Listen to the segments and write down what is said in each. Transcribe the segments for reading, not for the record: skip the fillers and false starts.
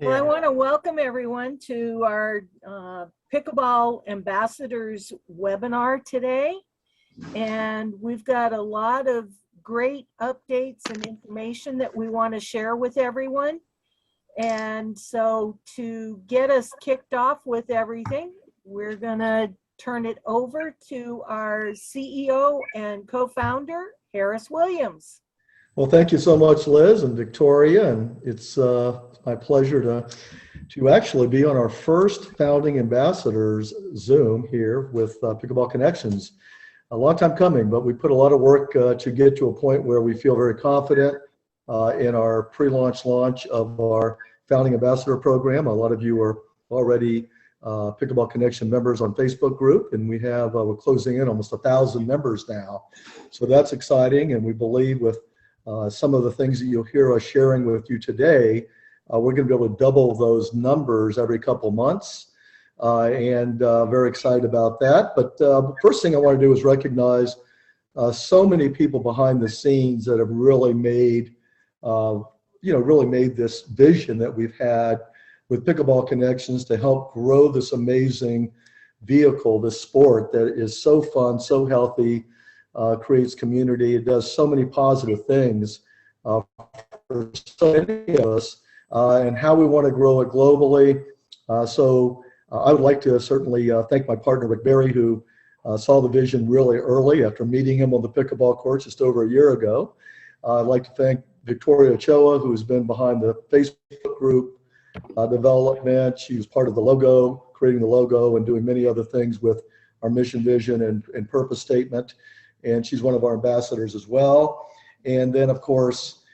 Well, I Yeah. want to welcome everyone to our Pickleball Ambassadors webinar today. And we've got a lot of great updates and information that we want to share with everyone. And so to get us kicked off with everything, we're going to turn it over to our CEO and co-founder, Harris Williams. Well, thank you so much, Liz and Victoria, and it's my pleasure to actually be on our first Founding Ambassadors Zoom here with Pickleball Connections. A long time coming, but we put a lot of work to get to a point where we feel very confident in our pre-launch launch of our Founding Ambassador program. A lot of you are already Pickleball Connection members on Facebook group, and we're closing in almost 1,000 members now. So that's exciting, and we believe with some of the things that you'll hear us sharing with you today, we're going to be able to double those numbers every couple months, and very excited about that. But the first thing I want to do is recognize so many people behind the scenes that have really made, really made this vision that we've had with Pickleball Connections to help grow this amazing vehicle, this sport that is so fun, so healthy, creates community. It does so many positive things for so many of us, and how we want to grow it globally. So I would like to certainly thank my partner, Rick Berry, who saw the vision really early after meeting him on the pickleball courts just over a year ago. I'd like to thank Victoria Ochoa, who's been behind the Facebook group development. She was part of the logo, creating the logo and doing many other things with our mission, vision, and purpose statement. And she's one of our ambassadors as well. And then, of course,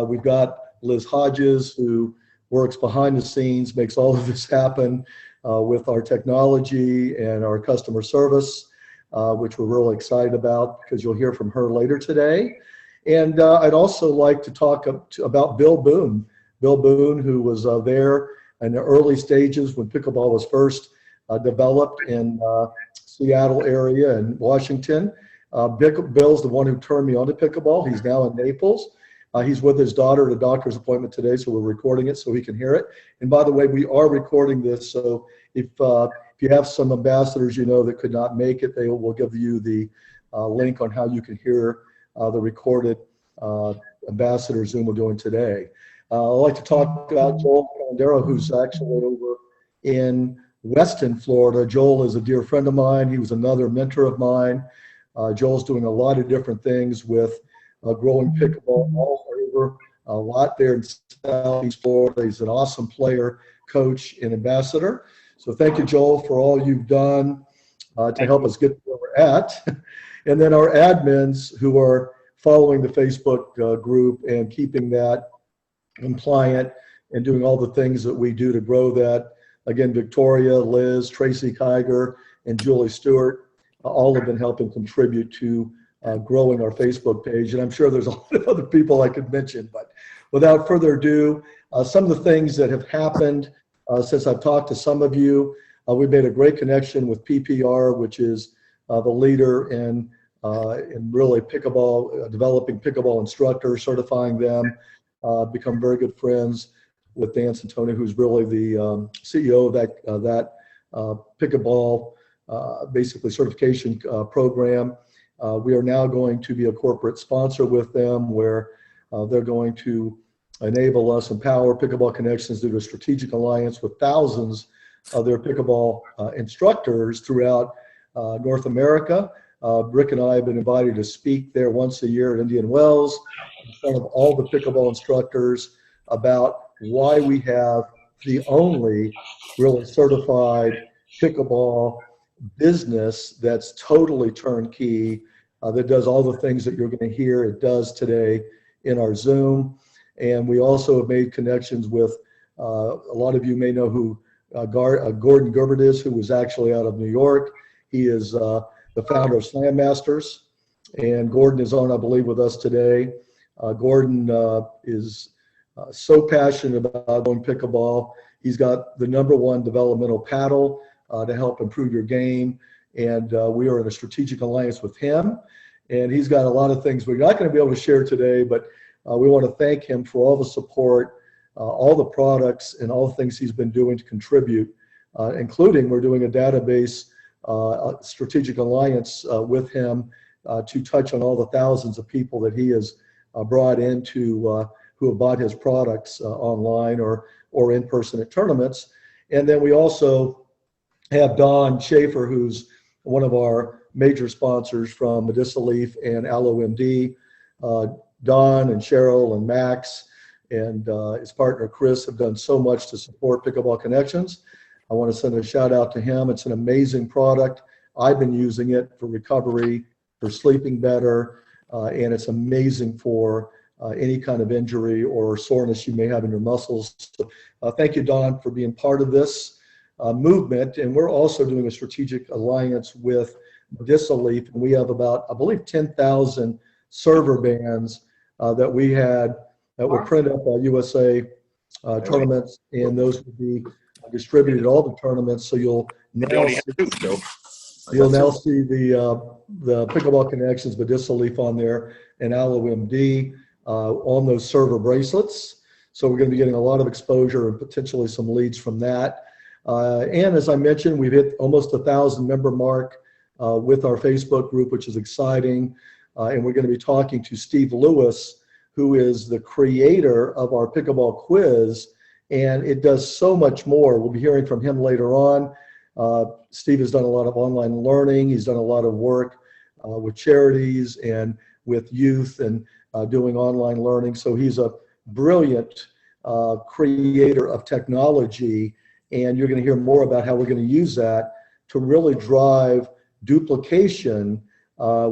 we've got Liz Hodges, who works behind the scenes, makes all of this happen with our technology and our customer service, which we're really excited about because you'll hear from her later today. And I'd also like to talk about Bill Boone. Bill Boone, who was there in the early stages when pickleball was first developed in Seattle area and Washington. Bill's the one who turned me on to pickleball. He's now in Naples. He's with his daughter at a doctor's appointment today, so we're recording it so he can hear it. And by the way, we are recording this, so if you have some ambassadors you know that could not make it, we'll give you the link on how you can hear the recorded ambassador Zoom we're doing today. I'd like to talk about Joel Calandero, who's actually over in Weston, Florida. Joel is a dear friend of mine. He was another mentor of mine. Joel's doing a lot of different things with growing pickleball all over, a lot there in Southeast Florida. He's an awesome player, coach, and ambassador. So thank you, Joel, for all you've done to help us get where we're at. And then our admins who are following the Facebook group and keeping that compliant and doing all the things that we do to grow that. Again, Victoria, Liz, Tracy Kiger, and Julie Stewart. All have been helping contribute to growing our Facebook page. And I'm sure there's a lot of other people I could mention, but without further ado, some of the things that have happened since I've talked to some of you. We've made a great connection with PPR, which is the leader in really pickleball, developing pickleball instructors, certifying them, become very good friends with Dan Santoni, who's really the CEO of that pickleball basically certification program. We are now going to be a corporate sponsor with them where they're going to enable us, empower Pickleball Connections, do a strategic alliance with thousands of their pickleball instructors throughout North America. Rick and I have been invited to speak there once a year at Indian Wells in front of all the pickleball instructors about why we have the only really certified pickleball business that's totally turnkey, that does all the things that you're going to hear it does today in our Zoom. And we also have made connections with, a lot of you may know who Gordon Gerbert is, who was actually out of New York. He is the founder of Slam Masters, and Gordon is on, I believe, with us today. Gordon is so passionate about going pickleball. He's got the #1 developmental paddle to help improve your game, and we are in a strategic alliance with him. And he's got a lot of things we're not going to be able to share today, but we want to thank him for all the support all the products and all the things he's been doing to contribute, including we're doing a database strategic alliance with him to touch on all the thousands of people that he has brought into who have bought his products online or in person at tournaments. And then we also have Don Schaefer, who's one of our major sponsors from Medicinal Leaf and AlloMD. Don and Cheryl and Max and his partner Chris have done so much to support Pickleball Connections. I want to send a shout out to him. It's an amazing product. I've been using it for recovery, for sleeping better, and it's amazing for any kind of injury or soreness you may have in your muscles. So, thank you, Don, for being part of this movement. And we're also doing a strategic alliance with Medicinal Leaf, and we have about, I believe, 10,000 server bands that we had that were printed up by USA tournaments, and those will be distributed at all the tournaments. So you'll now see the Pickleball Connections Medicinal Leaf on there and AlloMD on those server bracelets. So we're going to be getting a lot of exposure and potentially some leads from that. And as I mentioned, we've hit almost 1,000 member mark with our Facebook group, which is exciting. And we're going to be talking to Steve Lewis, who is the creator of our pickleball quiz, and it does so much more. We'll be hearing from him later on. Steve has done a lot of online learning. He's done a lot of work with charities and with youth and doing online learning. So he's a brilliant creator of technology, and you're going to hear more about how we're going to use that to really drive duplication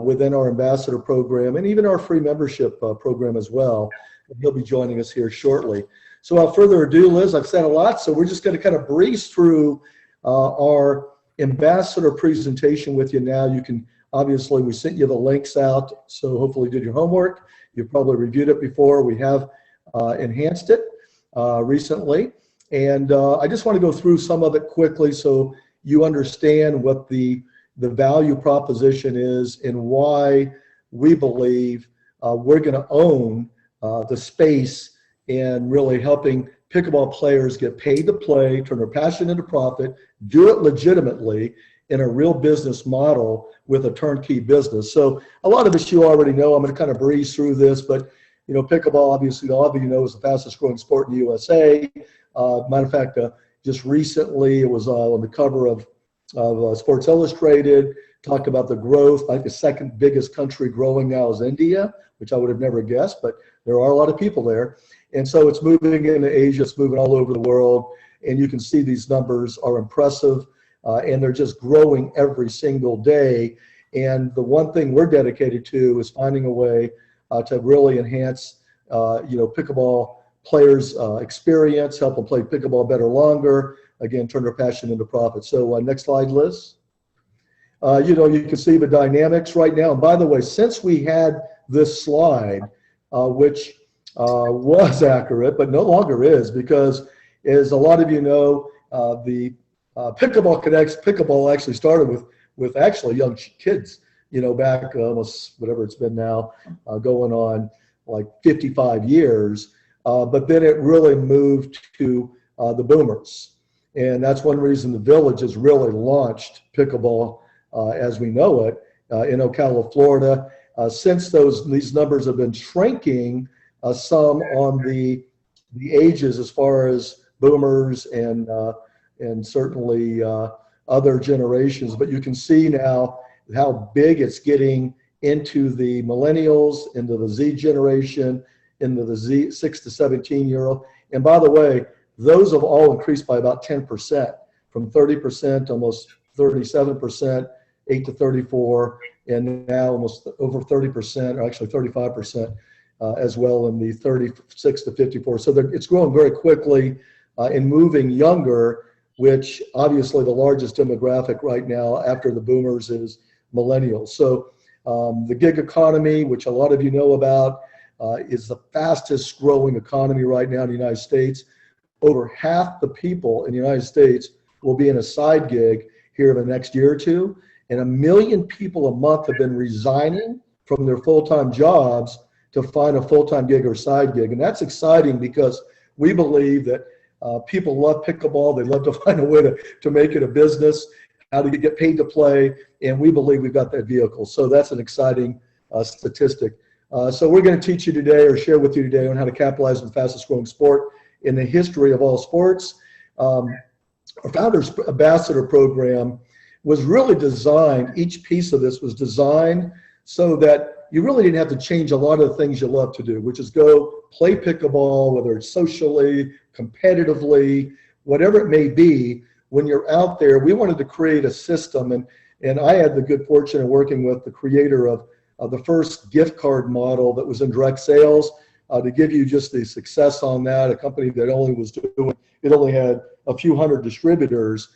within our ambassador program and even our free membership program as well. And he'll be joining us here shortly. So without further ado, Liz, I've said a lot, so we're just going to kind of breeze through our ambassador presentation with you now. You can, obviously, we sent you the links out, so hopefully you did your homework. You've probably reviewed it before. We have enhanced it recently. And I just want to go through some of it quickly so you understand what the value proposition is and why we believe we're going to own the space and really helping pickleball players get paid to play, turn their passion into profit, do it legitimately in a real business model with a turnkey business. So a lot of this you already know. I'm going to kind of breeze through this, but you know, pickleball, obviously, all of you know, is the fastest growing sport in the USA. Matter of fact, just recently it was on the cover of Sports Illustrated, talked about the growth. I think the second biggest country growing now is India, which I would have never guessed, but there are a lot of people there. And so it's moving into Asia, it's moving all over the world, and you can see these numbers are impressive, and they're just growing every single day. And the one thing we're dedicated to is finding a way to really enhance, pickleball players' experience, help them play pickleball better longer, again, turn their passion into profit. So next slide, Liz. You can see the dynamics right now. And by the way, since we had this slide, which was accurate, but no longer is, because as a lot of you know, the Pickleball Connects, pickleball actually started with actually young kids, back almost whatever it's been now, going on like 55 years. But then it really moved to the boomers. And that's one reason the Village has really launched pickleball as we know it in Ocala, Florida. Since these numbers have been shrinking, some on the ages as far as boomers and certainly other generations. But you can see now how big it's getting into the millennials, into the Z generation, into the Z 6 to 17-year-old. And by the way, those have all increased by about 10%, from 30%, almost 37%, 8 to 34, and now almost over 30%, or actually 35% as well in the 36 to 54. So it's growing very quickly and moving younger, which obviously the largest demographic right now after the boomers is millennials. So the gig economy, which a lot of you know about, is the fastest growing economy right now in the United States. Over half the people in the United States will be in a side gig here in the next year or two. And 1 million people a month have been resigning from their full-time jobs to find a full-time gig or side gig. And that's exciting because we believe that people love pickleball. They love to find a way to make it a business, how to get paid to play, and we believe we've got that vehicle. So that's an exciting statistic. So we're going to teach you today, or share with you today, on how to capitalize on the fastest growing sport in the history of all sports. Our Founders Ambassador Program was really designed, each piece of this was designed so that you really didn't have to change a lot of the things you love to do, which is go play pickleball, whether it's socially, competitively, whatever it may be. When you're out there, we wanted to create a system, and I had the good fortune of working with the creator of the first gift card model that was in direct sales, to give you just the success on that, a company that only had a few hundred distributors.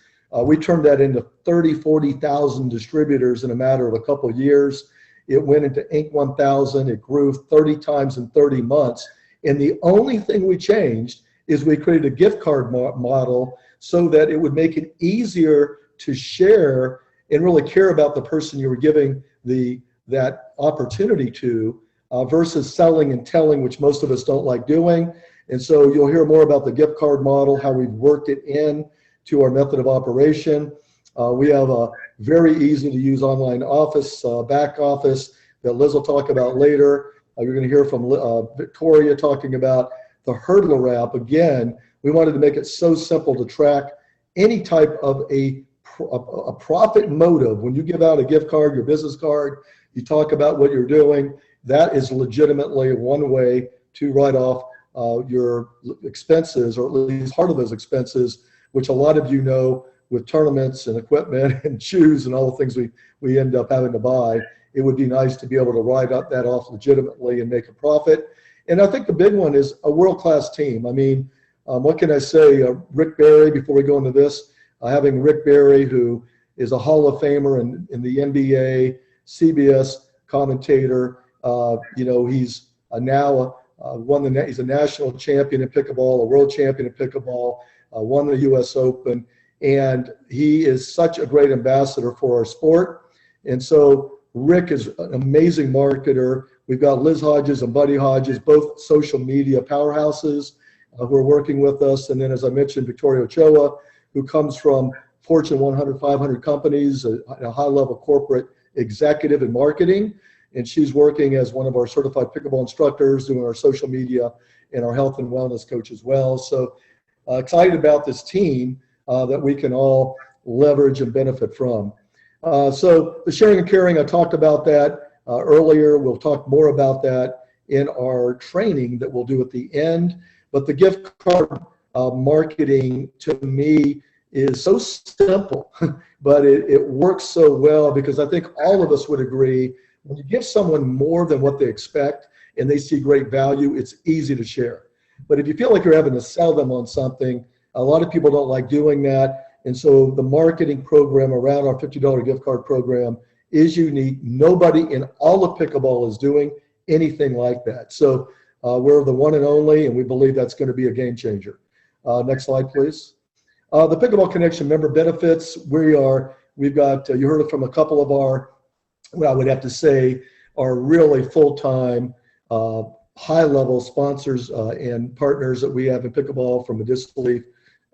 We turned that into 30, 40,000 distributors in a matter of a couple of years. It went into Inc. 1000. It grew 30 times in 30 months. And the only thing we changed is we created a gift card model so that it would make it easier to share and really care about the person you were giving that opportunity to, versus selling and telling, which most of us don't like doing. And so you'll hear more about the gift card model, how we've worked it in to our method of operation. We have a very easy to use online office, back office, that Liz will talk about later. You're going to hear from Victoria talking about the Hurdler app. Again, we wanted to make it so simple to track any type of a profit motive. When you give out a gift card, your business card, you talk about what you're doing, that is legitimately one way to write off your expenses, or at least part of those expenses, which a lot of you know, with tournaments and equipment and shoes and all the things we end up having to buy. It would be nice to be able to write that off legitimately and make a profit. And I think the big one is a world-class team. I mean, what can I say? Rick Barry, before we go into this, having Rick Barry, who is a Hall of Famer in the NBA, CBS commentator. He's now he's a national champion in pickleball, a world champion in pickleball, won the U.S. Open, and he is such a great ambassador for our sport. And so Rick is an amazing marketer. We've got Liz Hodges and Buddy Hodges, both social media powerhouses, who are working with us. And then, as I mentioned, Victoria Ochoa, who comes from Fortune 100, 500 companies, a high-level corporate executive in marketing. And she's working as one of our certified pickleball instructors, doing our social media and our health and wellness coach as well. So excited about this team that we can all leverage and benefit from. So the sharing and caring, I talked about that earlier. We'll talk more about that in our training that we'll do at the end. But the gift card marketing, to me, is so simple, but it works so well, because I think all of us would agree, when you give someone more than what they expect and they see great value, it's easy to share. But if you feel like you're having to sell them on something, a lot of people don't like doing that. And so the marketing program around our $50 gift card program is unique. Nobody in all of pickleball is doing anything like that. So we're the one and only, and we believe that's going to be a game changer. Next slide, please. The Pickleball Connection member benefits. We've got, you heard it from a couple of our, what I would have to say, are really full-time, high-level sponsors and partners that we have in pickleball, from Medicinal Leaf,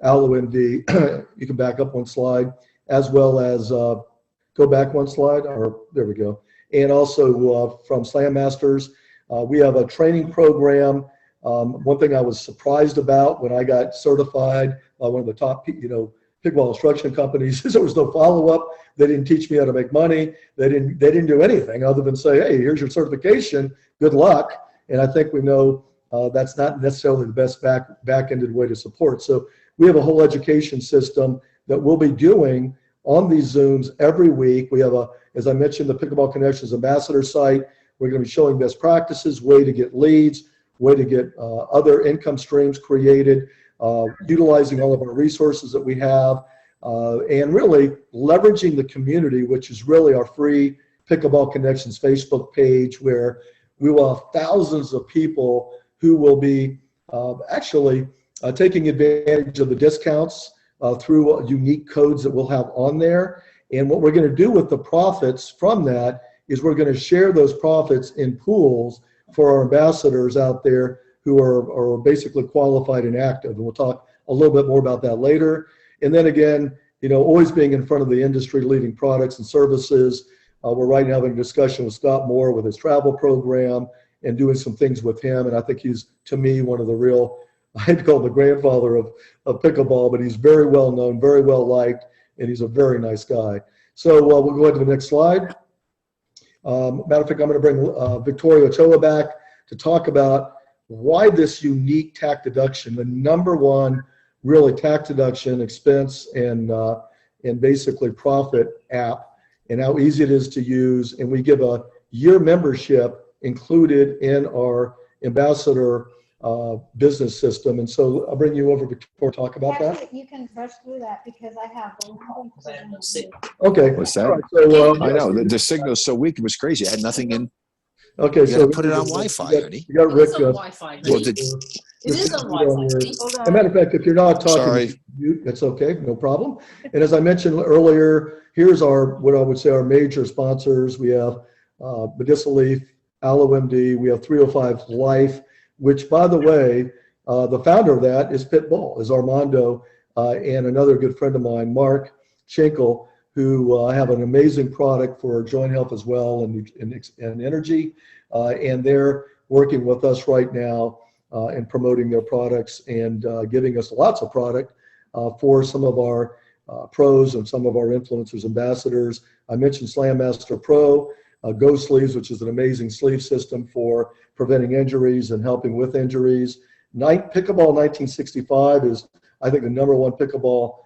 AlloMD. You can back up one slide, as well as, go back one slide, or there we go. And also from Slam Masters. We have a training program. One thing I was surprised about when I got certified by one of the top, pickleball instruction companies, is there was no follow-up. They didn't teach me how to make money. They didn't do anything other than say, hey, here's your certification, good luck. And I think we know that's not necessarily the best back-ended way to support. So we have a whole education system that we'll be doing on these Zooms every week. We have as I mentioned, the Pickleball Connections Ambassador site. We're going to be showing best practices, way to get leads, way to get other income streams created, utilizing all of our resources that we have, and really leveraging the community, which is really our free Pickleball Connections Facebook page, where we will have thousands of people who will be actually taking advantage of the discounts through unique codes that we'll have on there. And what we're going to do with the profits from that is we're going to share those profits in pools for our ambassadors out there who are basically qualified and active. And we'll talk a little bit more about that later. And then again, always being in front of the industry, leading products and services. We're right now having a discussion with Scott Moore with his travel program and doing some things with him. And I think he's, to me, one of the real, I'd call him the grandfather of pickleball, but he's very well known, very well liked, and he's a very nice guy. So we'll go ahead to the next slide. Matter of fact, I'm going to bring Victoria Ochoa back to talk about why this unique tax deduction, the number one really tax deduction expense and basically profit app, and how easy it is to use. And we give a year membership included in our ambassador business system. And so I'll bring you over to talk about that. You can rush through that because I have a long thing. Okay. What's that? All right, so, I know the signal's so weak. It was crazy. I had nothing in. Okay, You so gotta put it on Wi-Fi, honey. You got Rick. It is on Wi-Fi. Well, honey. the- It is on Wi-Fi. Hold As a matter of fact, if you're not talking, Sorry. that's okay, no problem. And as I mentioned earlier, here's what I would say our major sponsors. We have Medicinal Leaf, AlloMD, we have 305 Life, which, by the way, the founder of that is Pitbull, is Armando, and another good friend of mine, Mark Schenkel, who have an amazing product for joint health as well and energy. And they're working with us right now and promoting their products and giving us lots of product for some of our pros and some of our influencers, ambassadors. I mentioned Slam Master Pro, Go Sleeves, which is an amazing sleeve system for preventing injuries and helping with injuries. Pickleball 1965 is, I think, the number one pickleball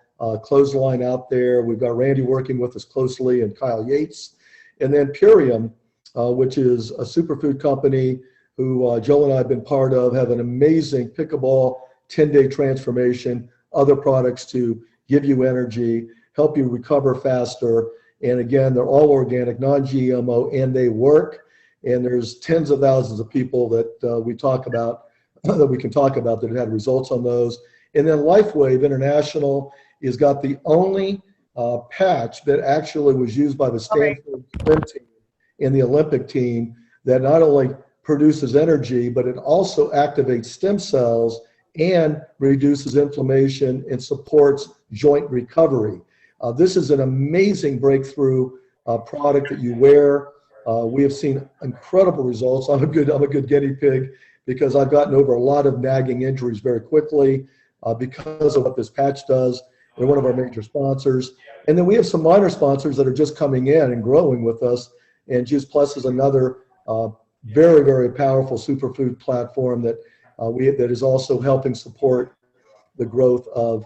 clothesline out there. We've got Randy working with us closely and Kyle Yates. And then Purium, which is a superfood company who Joe and I have been part of, have an amazing pickleball 10-day transformation, other products to give you energy, help you recover faster. And again, they're all organic, non-GMO, and they work. And there's tens of thousands of people that we talk about, that we can talk about that have had results on those. And then LifeWave International has got the only patch that actually was used by the Stanford swim team and the Olympic team that not only produces energy, but it also activates stem cells and reduces inflammation and supports joint recovery. This is an amazing breakthrough product that you wear. We have seen incredible results. I'm a good guinea pig because I've gotten over a lot of nagging injuries very quickly because of what this patch does. They're one of our major sponsors. And then we have some minor sponsors that are just coming in and growing with us. And Juice Plus is another very, very powerful superfood platform that that is also helping support the growth of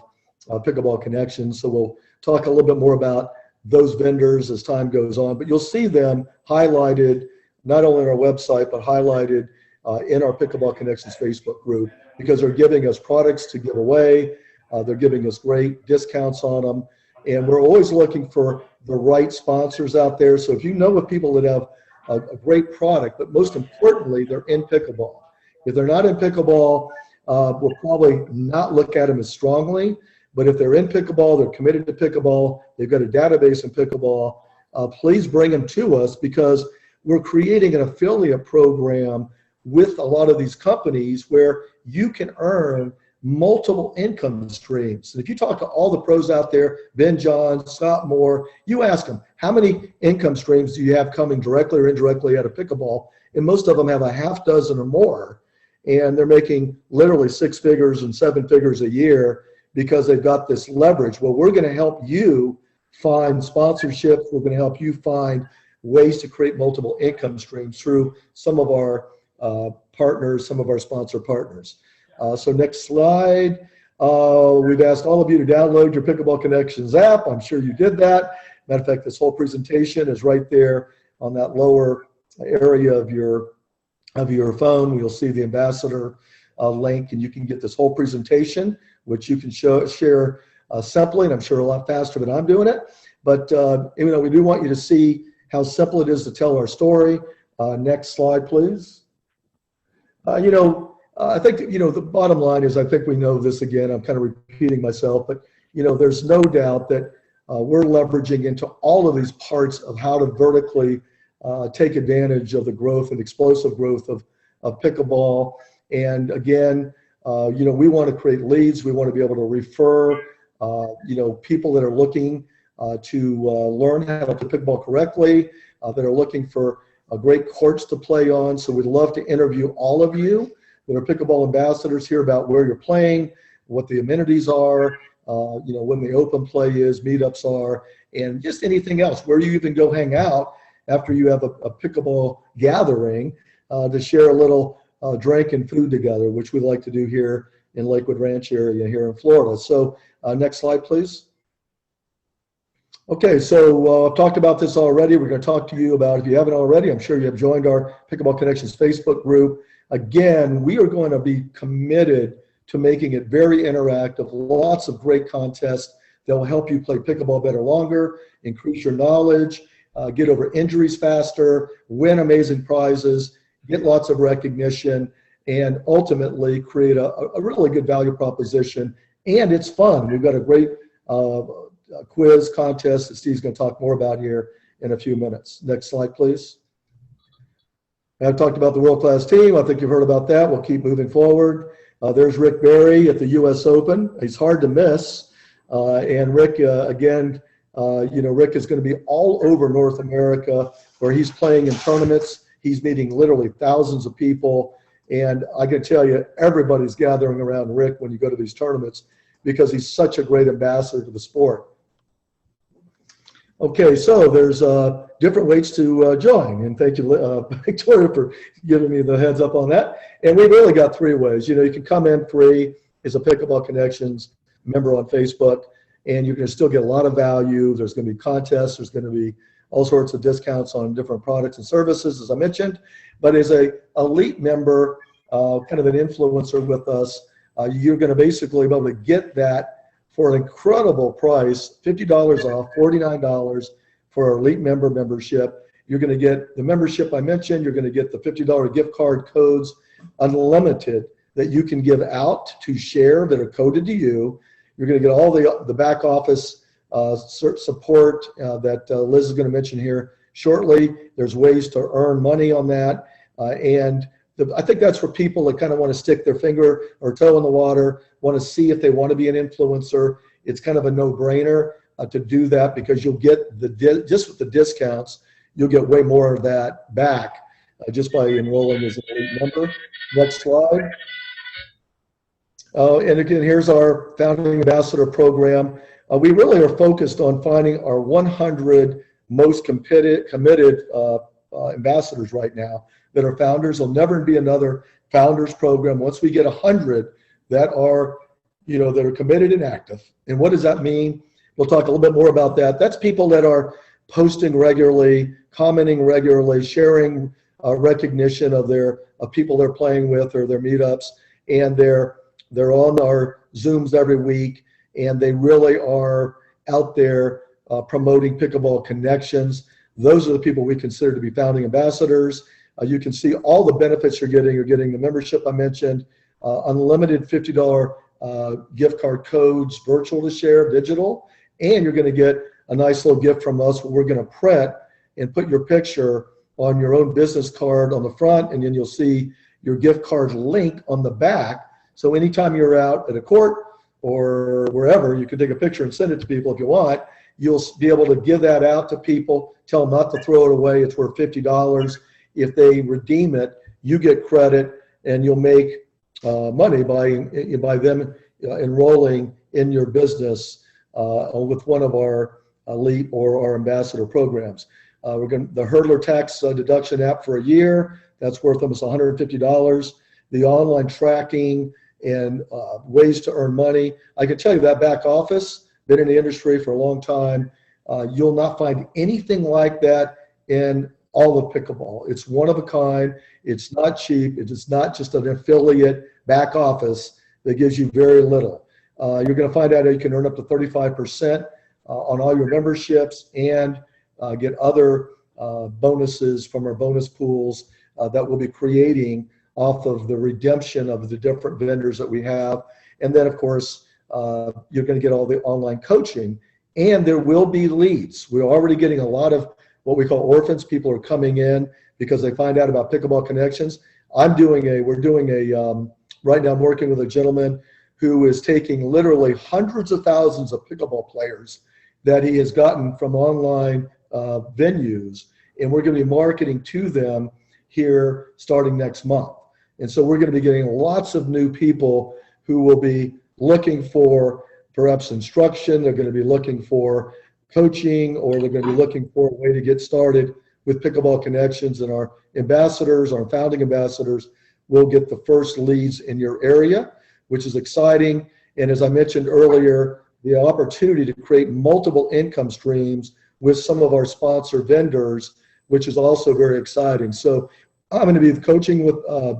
Pickleball Connections. So we'll talk a little bit more about those vendors as time goes on, but you'll see them highlighted not only on our website, but highlighted in our Pickleball Connections Facebook group because they're giving us products to give away. They're giving us great discounts on them. And we're always looking for the right sponsors out there. So if you know of people that have a great product, but most importantly, they're in pickleball. If they're not in pickleball, we'll probably not look at them as strongly. But if they're in pickleball, they're committed to pickleball, they've got a database in pickleball, please bring them to us because we're creating an affiliate program with a lot of these companies where you can earn multiple income streams. And if you talk to all the pros out there, Ben Johns, Scott Moore, you ask them, how many income streams do you have coming directly or indirectly out of pickleball? And most of them have a half dozen or more. And they're making literally 6 figures and 7 figures a year because they've got this leverage. Well, we're going to help you find sponsorships. We're going to help you find ways to create multiple income streams through some of our partners, some of our sponsor partners. So next slide. We've asked all of you to download your Pickleball Connections app. I'm sure you did that. Matter of fact, this whole presentation is right there on that lower area of your phone. You'll see the ambassador link, and you can get this whole presentation, which you can share simply, and I'm sure a lot faster than I'm doing it. But we do want you to see how simple it is to tell our story. Next slide, please. I think, the bottom line is, I think we know this again, I'm kind of repeating myself, but, there's no doubt that we're leveraging into all of these parts of how to vertically take advantage of the growth and explosive growth of pickleball. And again, we want to create leads. We want to be able to refer, people that are looking to learn how to play pickleball correctly, that are looking for great courts to play on. So we'd love to interview all of you that are pickleball ambassadors, hear about where you're playing, what the amenities are, when the open play is, meetups are, and just anything else, where you even go hang out after you have a pickleball gathering to share a little drink and food together, which we like to do here in Lakewood Ranch area here in Florida. So next slide, please. Okay, so I've talked about this already. We're going to talk to you about, if you haven't already, I'm sure you have joined our Pickleball Connections Facebook group. Again, we are going to be committed to making it very interactive, lots of great contests that will help you play pickleball better longer, increase your knowledge, get over injuries faster, win amazing prizes, get lots of recognition, and ultimately create a really good value proposition. And it's fun. We've got a great quiz contest that Steve's going to talk more about here in a few minutes. Next slide, please. I've talked about the world-class team. I think you've heard about that. We'll keep moving forward. There's Rick Barry at the U.S. Open. He's hard to miss. And Rick, again, Rick is going to be all over North America where he's playing in tournaments. He's meeting literally thousands of people. And I can tell you, everybody's gathering around Rick when you go to these tournaments because he's such a great ambassador to the sport. Okay, so there's different ways to join, and thank you, Victoria, for giving me the heads up on that. And we've really got 3 ways. You can come in free as a Pickleball Connections member on Facebook, and you're going to still get a lot of value. There's going to be contests. There's going to be all sorts of discounts on different products and services, as I mentioned. But as a elite member, kind of an influencer with us, you're going to basically be able to get that for an incredible price, $50 off, $49 for our elite member membership. You're going to get the membership I mentioned. You're going to get the $50 gift card codes, unlimited, that you can give out to share that are coded to you. You're going to get all the back office support that Liz is going to mention here shortly. There's ways to earn money on that. I think that's for people that kind of want to stick their finger or toe in the water, want to see if they want to be an influencer. It's kind of a no-brainer to do that because you'll get just with the discounts, you'll get way more of that back just by enrolling as an elite member. Next slide. And again, here's our Founding Ambassador Program. We really are focused on finding our 100 most committed ambassadors right now that are founders. There'll never be another founders program. Once we get 100 that are, that are committed and active. And what does that mean? We'll talk a little bit more about that. That's people that are posting regularly, commenting regularly, sharing recognition of people they're playing with or their meetups, and they're on our Zooms every week, and they really are out there promoting Pickleball Connections. Those are the people we consider to be founding ambassadors. You can see all the benefits you're getting. You're getting the membership I mentioned, unlimited $50 gift card codes, virtual to share, digital, and you're going to get a nice little gift from us where we're going to print and put your picture on your own business card on the front, and then you'll see your gift card link on the back. So anytime you're out at a court or wherever, you can take a picture and send it to people if you want. You'll be able to give that out to people, tell them not to throw it away. It's worth $50. If they redeem it, you get credit, and you'll make money by them enrolling in your business with one of our elite or our ambassador programs. The Hurdler tax deduction app for a year, that's worth almost $150. The online tracking and ways to earn money. I can tell you that back office, been in the industry for a long time. You'll not find anything like that in all of pickleball. It's one of a kind. It's not cheap. It's not just an affiliate back office that gives you very little. You're going to find out that you can earn up to 35% on all your memberships and get other bonuses from our bonus pools that we'll be creating off of the redemption of the different vendors that we have. And then, of course, you're going to get all the online coaching, and there will be leads. We're already getting a lot of what we call orphans. People are coming in because they find out about Pickleball Connections. we're doing right now I'm working with a gentleman who is taking literally hundreds of thousands of pickleball players that he has gotten from online venues, and we're going to be marketing to them here starting next month. And so we're going to be getting lots of new people who will be looking for perhaps instruction. They're going to be looking for coaching, or they're going to be looking for a way to get started with Pickleball Connections. And our ambassadors, our founding ambassadors, will get the first leads in your area, which is exciting. And as I mentioned earlier, the opportunity to create multiple income streams with some of our sponsor vendors, which is also very exciting. So I'm going to be coaching with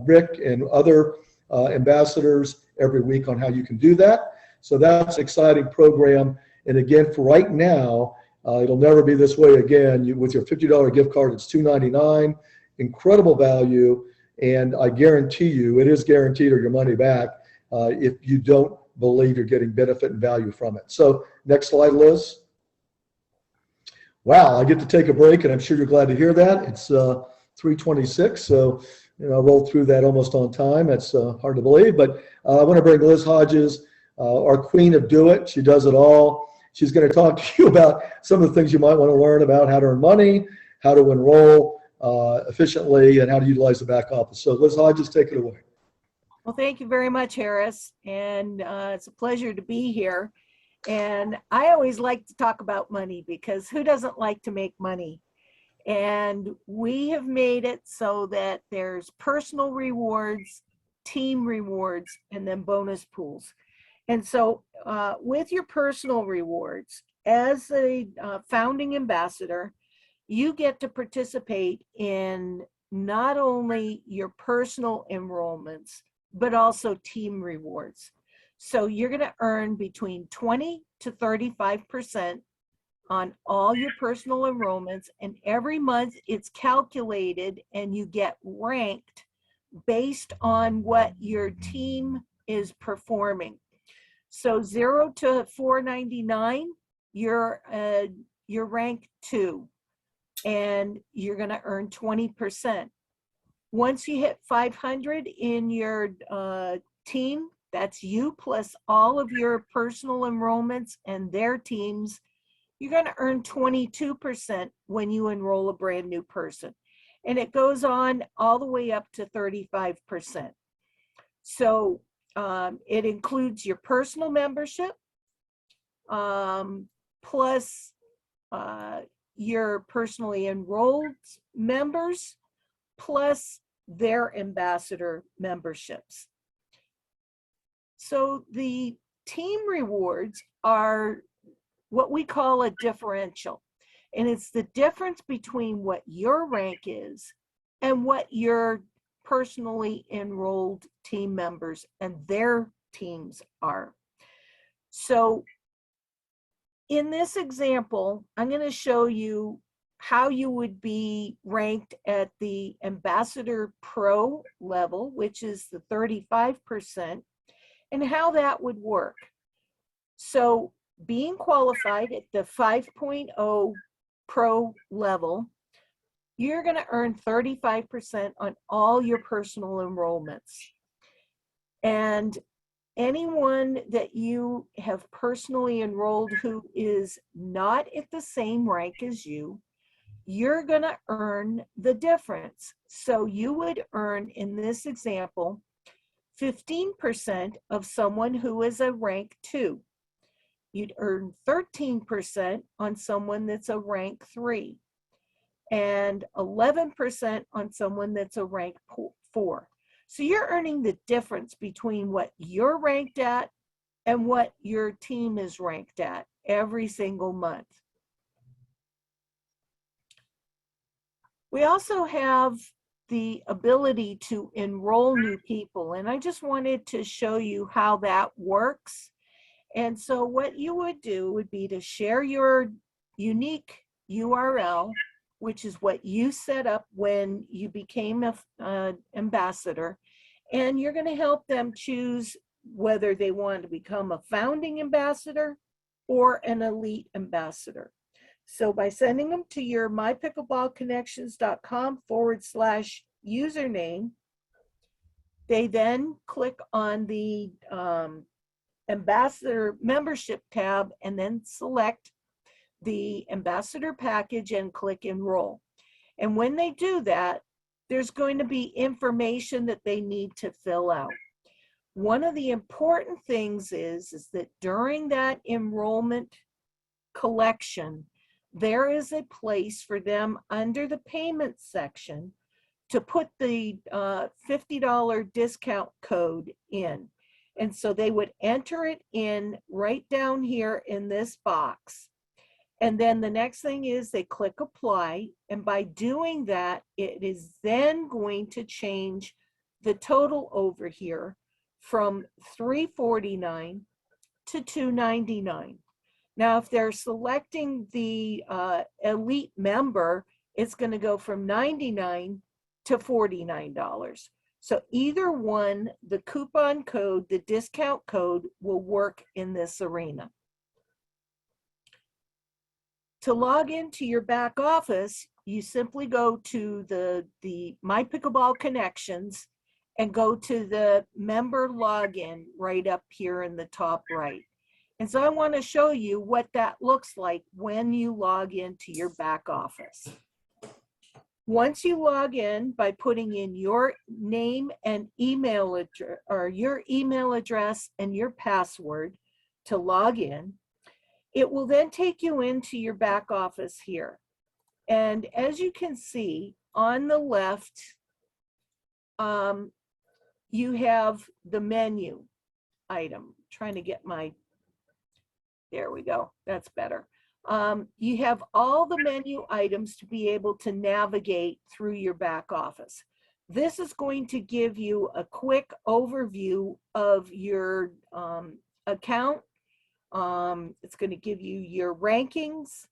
Rick and other ambassadors every week on how you can do that. So that's an exciting program. And again, for right now, it'll never be this way again. With your $50 gift card, it's $2.99, incredible value. And I guarantee you, it is guaranteed or your money back if you don't believe you're getting benefit and value from it. So next slide, Liz. Wow, I get to take a break, and I'm sure you're glad to hear that. It's 3:26, so I rolled through that almost on time. That's hard to believe, but I want to bring Liz Hodges, our queen of Do It. She does it all. She's going to talk to you about some of the things you might want to learn about how to earn money, how to enroll efficiently, and how to utilize the back office. So Liz Hodges, take it away. Well, thank you very much, Harris. And it's a pleasure to be here. And I always like to talk about money, because who doesn't like to make money? And we have made it so that there's personal rewards, team rewards, and then bonus pools. And so with your personal rewards, as a founding ambassador, you get to participate in not only your personal enrollments, but also team rewards. So you're going to earn between 20 to 35% on all your personal enrollments, and every month it's calculated and you get ranked based on what your team is performing. So 0 to 499, you're rank 2, and you're going to earn 20%. Once you hit 500 in your team, that's you plus all of your personal enrollments and their teams, you're going to earn 22% when you enroll a brand new person. And it goes on all the way up to 35%. So it includes your personal membership, plus your personally enrolled members, plus their ambassador memberships. So the team rewards are what we call a differential. And it's the difference between what your rank is and what your personally enrolled team members and their teams are. So in this example, I'm going to show you how you would be ranked at the Ambassador Pro level, which is the 35%, and how that would work. So being qualified at the 5.0 Pro level, you're going to earn 35% on all your personal enrollments. And anyone that you have personally enrolled who is not at the same rank as you, you're going to earn the difference. So you would earn, in this example, 15% of someone who is a rank 2. You'd earn 13% on someone that's a rank 3, and 11% on someone that's a rank 4. So you're earning the difference between what you're ranked at and what your team is ranked at every single month. We also have the ability to enroll new people, and I just wanted to show you how that works. And so what you would do would be to share your unique URL, which is what you set up when you became an ambassador, and you're going to help them choose whether they want to become a founding ambassador or an elite ambassador. So by sending them to your mypickleballconnections.com/username, They then click on the ambassador membership tab and then select the ambassador package and click enroll. And when they do that, there's going to be information that they need to fill out. One of the important things is that during that enrollment collection, there is a place for them under the payment section to put the $50 discount code in. And so they would enter it in right down here in this box. And then the next thing is they click apply. And by doing that, it is then going to change the total over here from $349 to $299. Now, if they're selecting the elite member, it's going to go from $99 to $49. So either one, the coupon code, the discount code will work in this arena. To log into your back office, you simply go to the My Pickleball Connections and go to the member login right up here in the top right. And so I want to show you what that looks like when you log into your back office. Once you log in by putting in your name and email address, or your email address and your password to log in, it will then take you into your back office here. And as you can see on the left, you have the menu item. Trying to get my, there we go, that's better. You have all the menu items to be able to navigate through your back office. This is going to give you a quick overview of your account. It's going to give you your rankings,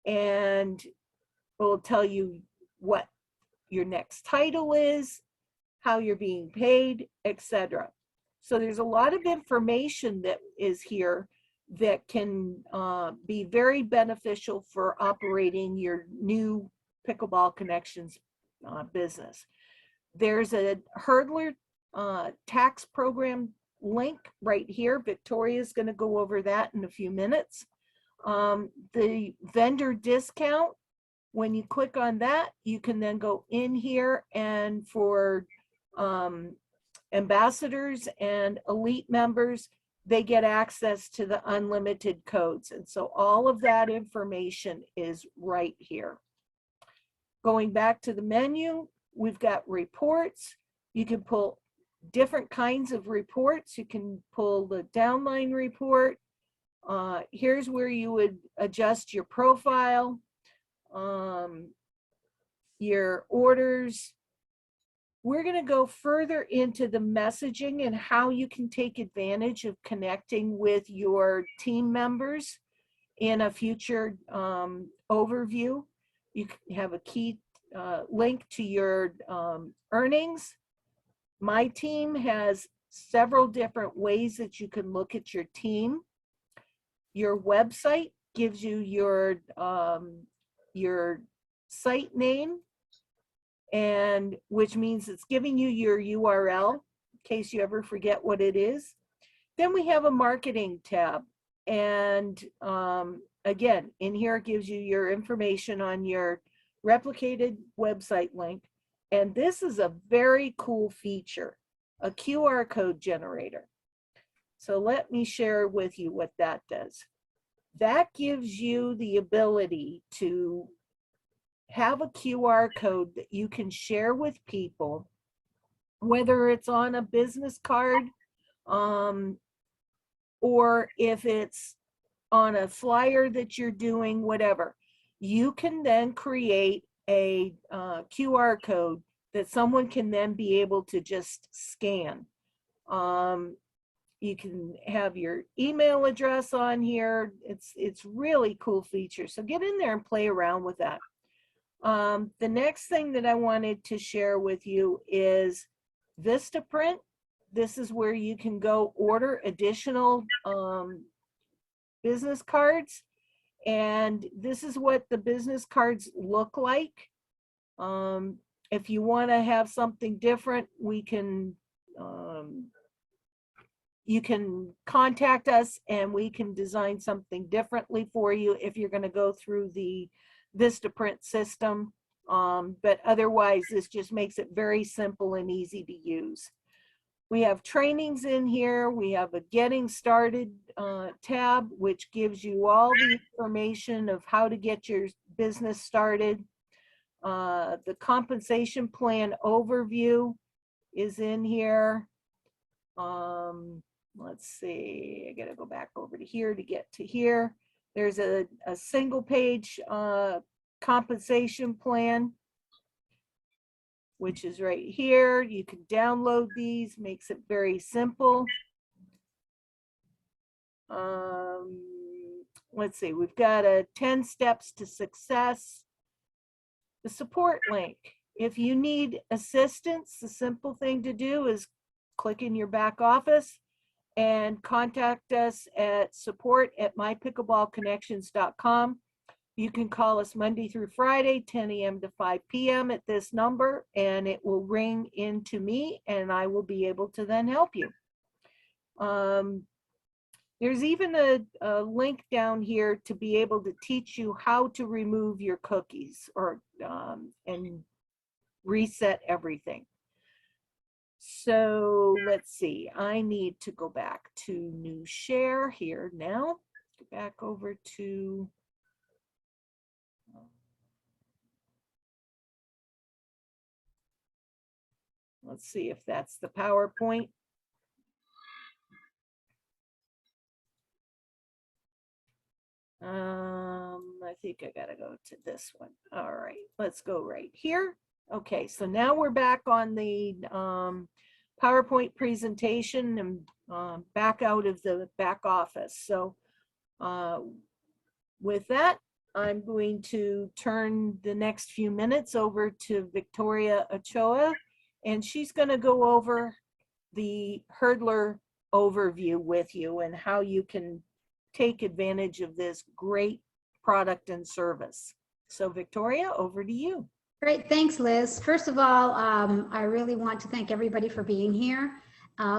and it will tell you what your next title is, how you're being paid, etc. So there's a lot of information that is here that can be very beneficial for operating your new Pickleball Connections business. There's a Hurdler tax program link right here. Victoria is going to go over that in a few minutes. The vendor discount, when you click on that, you can then go in here, and for ambassadors and elite members, they get access to the unlimited codes. And so all of that information is right here. Going back to the menu, we've got reports. You can pull different kinds of reports. You can pull the downline report. Here's where you would adjust your profile, your orders. We're going to go further into the messaging and how you can take advantage of connecting with your team members in a future overview. You can have a key link to your earnings. My team has several different ways that you can look at your team. Your website gives you your site name, and which means it's giving you your URL in case you ever forget what it is. Then we have a marketing tab, and again, in here it gives you your information on your replicated website link. And this is a very cool feature, a QR code generator. So let me share with you what that does. That gives you the ability to have a QR code that you can share with people, whether it's on a business card, or if it's on a flyer that you're doing, whatever. You can then create a QR code that someone can then be able to just scan. You can have your email address on here. It's really cool feature. So get in there and play around with that. The next thing that I wanted to share with you is Vistaprint. This is where you can go order additional business cards. And this is what the business cards look like. If you want to have something different, we can you can contact us and we can design something differently for you if you're going to go through the Vistaprint system. But otherwise, this just makes it very simple and easy to use. We have trainings in here. We have a getting started tab, which gives you all the information of how to get your business started. The compensation plan overview is in here. Let's see, I gotta go back over to here to get to here. There's a single page compensation plan, which is right here. You can download these, makes it very simple. Let's see, we've got a 10 steps to success. The support link. If you need assistance, the simple thing to do is click in your back office and contact us at support@mypickleballconnections.com. You can call us Monday through Friday, 10 a.m. to 5 p.m. at this number, and it will ring into me, and I will be able to then help you. There's even a link down here to be able to teach you how to remove your cookies or and reset everything. So let's see, I need to go back to new share here now. Go back over to let's see if that's the PowerPoint. I think I gotta go to this one. All right, let's go right here. Okay, so now we're back on the PowerPoint presentation and back out of the back office. So with that, I'm going to turn the next few minutes over to Victoria Ochoa, and she's gonna go over the Hurdler overview with you and how you can take advantage of this great product and service. So Victoria, over to you. Great, thanks, Liz. First of all, I really want to thank everybody for being here.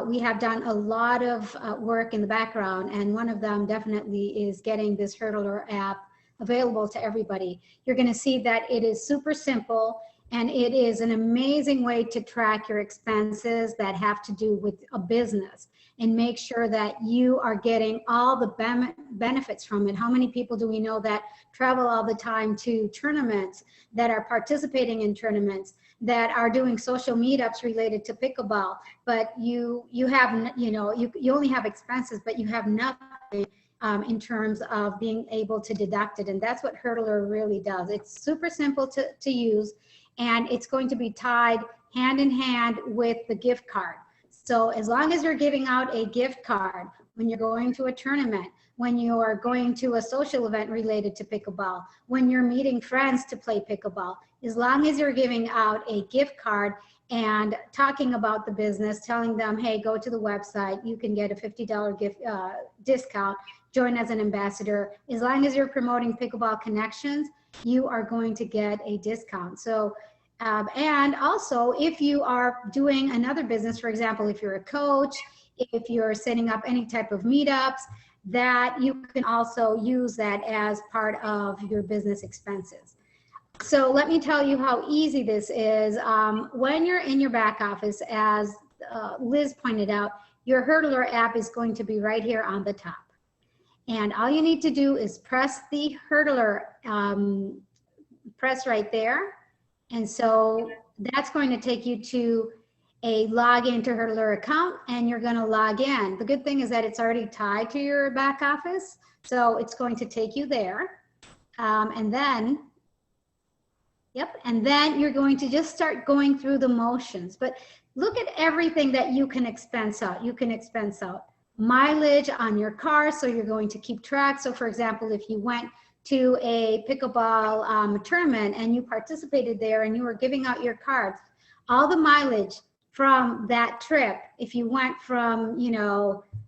We have done a lot of work in the background, and one of them definitely is getting this Hurdler app available to everybody. You're going to see that it is super simple, and it is an amazing way to track your expenses that have to do with a business and make sure that you are getting all the benefits from it. How many people do we know that travel all the time to tournaments, that are participating in tournaments, that are doing social meetups related to pickleball, but you have, you only have expenses, but you have nothing in terms of being able to deduct it. And that's what Hurdler really does. It's super simple to use, and it's going to be tied hand in hand with the gift card. So as long as you're giving out a gift card when you're going to a tournament, when you are going to a social event related to pickleball, when you're meeting friends to play pickleball, as long as you're giving out a gift card and talking about the business, telling them, hey, go to the website, you can get a $50 gift discount, join as an ambassador. As long as you're promoting Pickleball Connections, you are going to get a discount. So and also, if you are doing another business, for example, if you're a coach, if you're setting up any type of meetups, that you can also use that as part of your business expenses. So let me tell you how easy this is. When you're in your back office, as Liz pointed out, your Hurdler app is going to be right here on the top. And all you need to do is press the Hurdler, press right there. And so that's going to take you to a login to Hurdler account, and you're going to log in. The good thing is that it's already tied to your back office, so it's going to take you there. And then you're going to just start going through the motions. But look at everything that you can expense out. You can expense out mileage on your car, so you're going to keep track. So for example, if you went to a pickleball tournament and you participated there and you were giving out your cards, all the mileage from that trip, if you went from,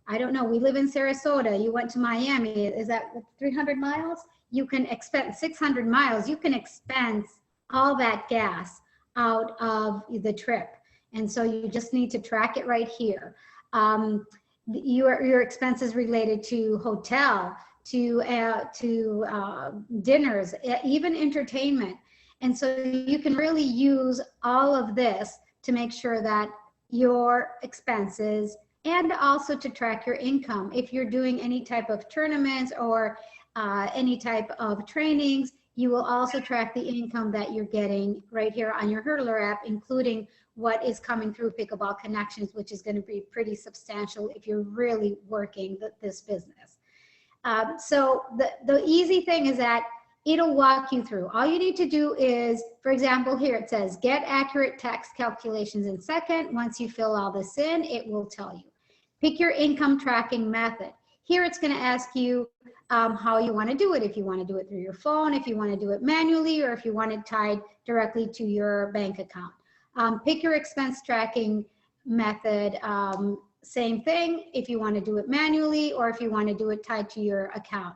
I don't know, we live in Sarasota, you went to Miami, is that 300 miles? You can expense 600 miles, you can expense all that gas out of the trip. And so you just need to track it right here. Your expenses related to hotel, to dinners, even entertainment. And so you can really use all of this to make sure that your expenses, and also to track your income. If you're doing any type of tournaments or any type of trainings, you will also track the income that you're getting right here on your Hurdler app, including what is coming through Pickleball Connections, which is going to be pretty substantial if you're really working this business. So the easy thing is that it'll walk you through. All you need to do is, for example, here it says, get accurate tax calculations in second. Once you fill all this in, it will tell you. Pick your income tracking method. Here it's going to ask you how you want to do it. If you want to do it through your phone, if you want to do it manually, or if you want it tied directly to your bank account. Pick your expense tracking method. Same thing, if you want to do it manually or if you want to do it tied to your account.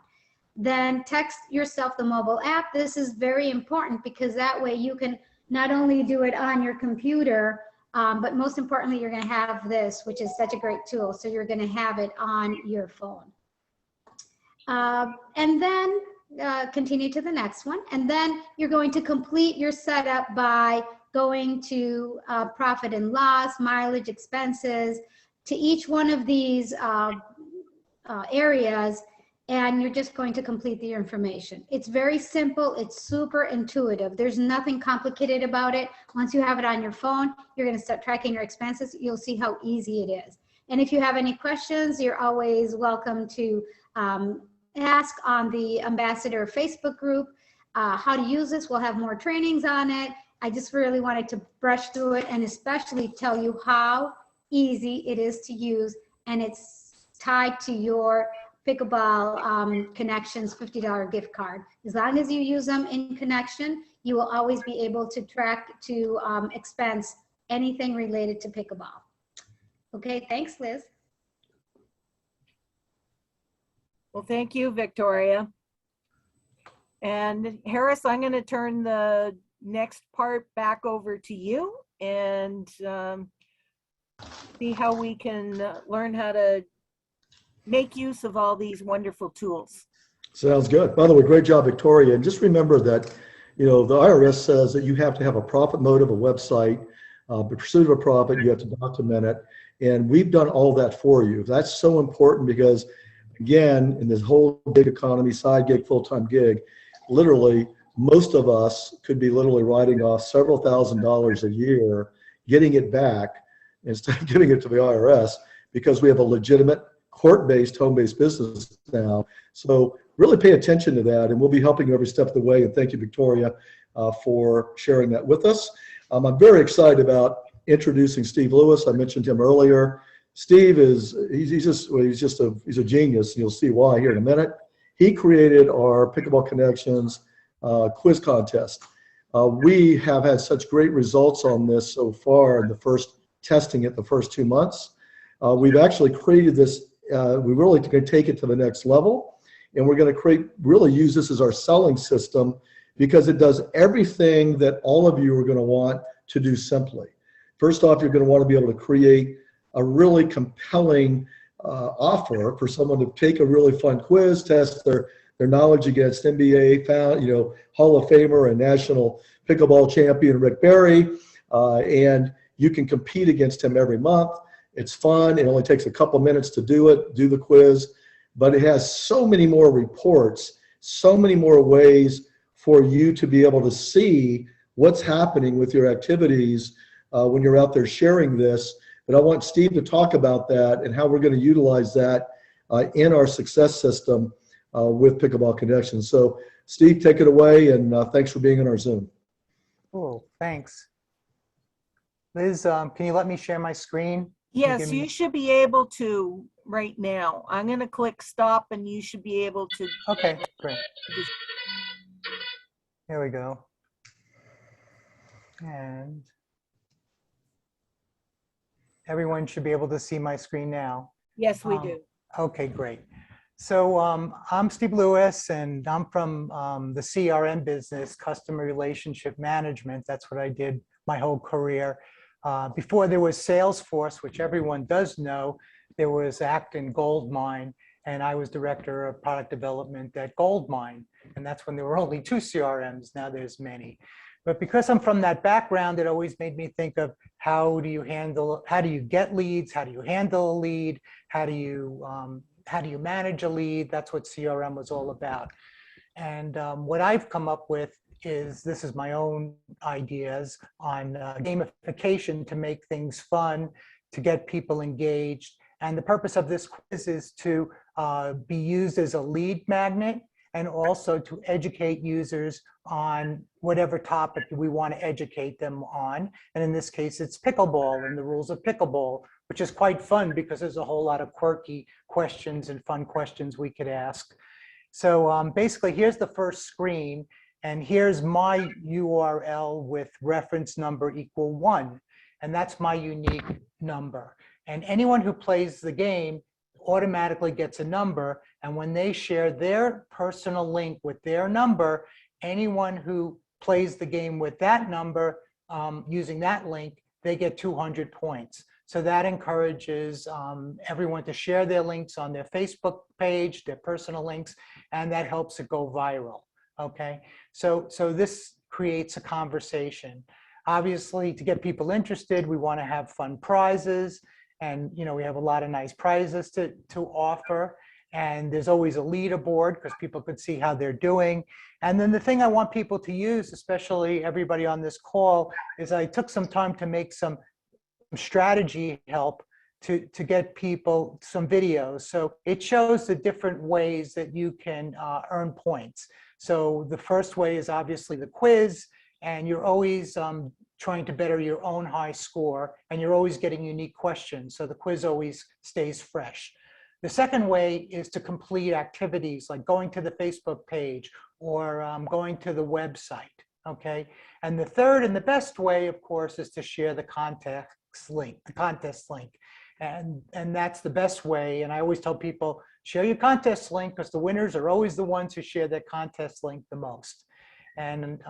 Then text yourself the mobile app. This is very important because that way you can not only do it on your computer, but most importantly, you're going to have this, which is such a great tool. So you're going to have it on your phone. And then continue to the next one. And then you're going to complete your setup by going to profit and loss, mileage, expenses, to each one of these areas, and you're just going to complete the information. It's very simple. It's super intuitive. There's nothing complicated about it. Once you have it on your phone, you're going to start tracking your expenses. You'll see how easy it is. And if you have any questions, you're always welcome to ask on the Ambassador Facebook group how to use this. We'll have more trainings on it. I just really wanted to brush through it and especially tell you how easy it is to use, and it's tied to your Pickleball Connections $50 gift card. As long as you use them in connection, you will always be able to track to expense anything related to pickleball. Okay, thanks, Liz. Well, thank you, Victoria. And Harris, I'm going to turn the next part back over to you and see how we can learn how to make use of all these wonderful tools. Sounds good. By the way, great job, Victoria. And just remember that, you know, the IRS says that you have to have a profit motive, a website, the pursuit of a profit, you have to document it. And we've done all that for you. That's so important because, again, in this whole gig economy, side gig, full-time gig, literally, most of us could be literally writing off several $1,000s a year, getting it back instead of giving it to the IRS because we have a legitimate court-based, home-based business now. So really pay attention to that, and we'll be helping you every step of the way. And thank you, Victoria, for sharing that with us. I'm very excited about introducing Steve Lewis. I mentioned him earlier. Steve is he's a genius. You'll see why here in a minute. He created our Pickleball Connections quiz contest. We have had such great results on this so far in the first testing it the first 2 months. We've actually created this. We really going to take it to the next level, and we're going to really use this as our selling system because it does everything that all of you are going to want to do simply. First off, you're going to want to be able to create a really compelling offer for someone to take a really fun quiz, test their knowledge against NBA Hall of Famer and national pickleball champion Rick Barry, and you can compete against him every month. It's fun. It only takes a couple minutes to do the quiz, but it has so many more reports, so many more ways for you to be able to see what's happening with your activities when you're out there sharing this. But I want Steve to talk about that and how we're going to utilize that in our success system with Pickleball Connections. So Steve, take it away, and thanks for being in our Zoom. Cool, thanks. Liz, can you let me share my screen? Yes, you should be able to right now. I'm going to click stop and you should be able to. Okay, great. Here we go. And everyone should be able to see my screen now. Yes, we do. Okay, great. So I'm Steve Lewis, and I'm from the CRM business, customer relationship management. That's what I did my whole career. Before there was Salesforce, which everyone does know, there was Acton Goldmine, and I was director of product development at Goldmine. And that's when there were only 2 CRMs. Now there's many. But because I'm from that background, it always made me think of how do you get leads? How do you handle a lead? How do you manage a lead? That's what CRM was all about. And what I've come up with is, this is my own ideas on gamification to make things fun, to get people engaged. And the purpose of this quiz is to be used as a lead magnet, and also to educate users on whatever topic we want to educate them on. And in this case, it's pickleball and the rules of pickleball, which is quite fun because there's a whole lot of quirky questions and fun questions we could ask. So basically, here's the first screen, and here's my URL with reference number equal 1. And that's my unique number. And anyone who plays the game automatically gets a number. And when they share their personal link with their number, anyone who plays the game with that number using that link, they get 200 points. So that encourages everyone to share their links on their Facebook page, their personal links, and that helps it go viral. Okay, so this creates a conversation. Obviously, to get people interested, we want to have fun prizes, and we have a lot of nice prizes to offer. And there's always a leaderboard because people could see how they're doing. And then the thing I want people to use, especially everybody on this call, is I took some time to make some strategy help to get people some videos. So it shows the different ways that you can earn points. So the first way is obviously the quiz, and you're always trying to better your own high score, and you're always getting unique questions. So the quiz always stays fresh. The second way is to complete activities like going to the Facebook page or going to the website, okay? And the third and the best way, of course, is to share the contest link. And that's the best way. And I always tell people, share your contest link, because the winners are always the ones who share their contest link the most. And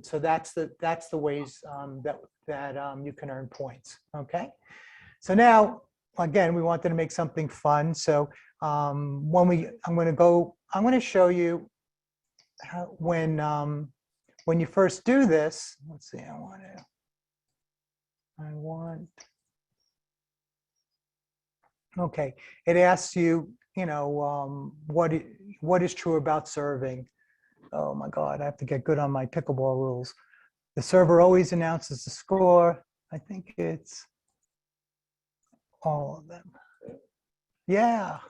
so that's the ways that you can earn points, okay? So now, again, we wanted to make something fun. So I'm going to show you how, when you first do this. Let's see. Okay. It asks you, what is true about serving. Oh my God, I have to get good on my pickleball rules. The server always announces the score. I think it's all of them. Yeah.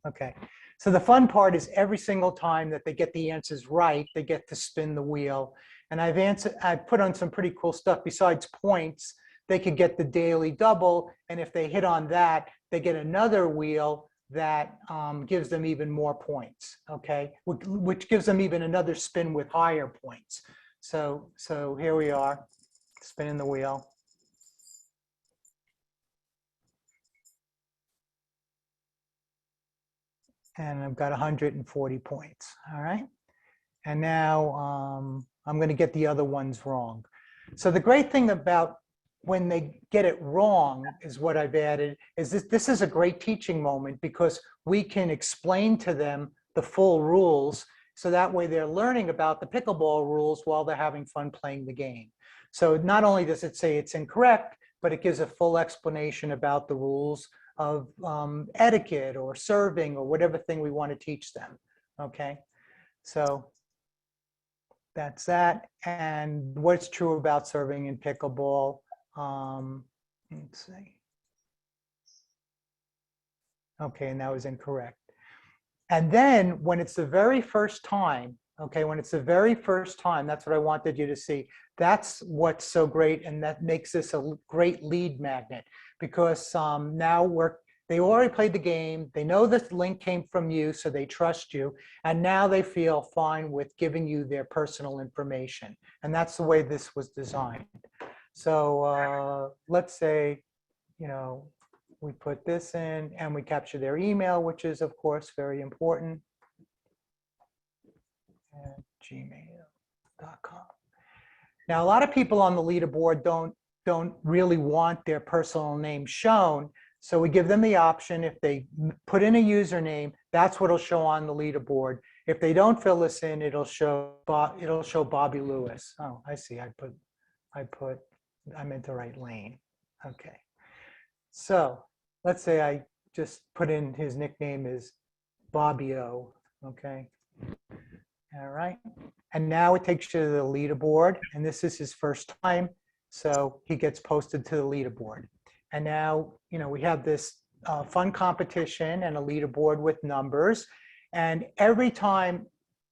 Okay. So the fun part is every single time that they get the answers right, they get to spin the wheel. And I've put on some pretty cool stuff. Besides points, they could get the daily double. And if they hit on that, they get another wheel that gives them even more points, okay? Which gives them even another spin with higher points. So here we are, spinning the wheel. And I've got 140 points, all right? And now I'm going to get the other ones wrong. So the great thing about when they get it wrong is what I've added is this is a great teaching moment, because we can explain to them the full rules. So that way they're learning about the pickleball rules while they're having fun playing the game. So not only does it say it's incorrect, but it gives a full explanation about the rules of etiquette or serving or whatever thing we want to teach them, okay? So that's that. And what's true about serving in pickleball? Let's see. Okay, and that was incorrect. And then when it's the very first time, okay, when it's the very first time, that's what I wanted you to see. That's what's so great, and that makes this a great lead magnet, because now they already played the game, they know this link came from you, so they trust you, and now they feel fine with giving you their personal information. And that's the way this was designed. So let's say, we put this in and we capture their email, which is, of course, very important. At gmail.com. Now, a lot of people on the leaderboard don't don't really want their personal name shown. So we give them the option, if they put in a username, that's what'll show on the leaderboard. If they don't fill this in, it'll show Bobby Lewis. Oh, I see. I'm in the right lane. Okay. So let's say I just put in his nickname is Bobby O. Okay. All right. And now it takes you to the leaderboard, and this is his first time. So he gets posted to the leaderboard. And now, we have this fun competition and a leaderboard with numbers. And every time,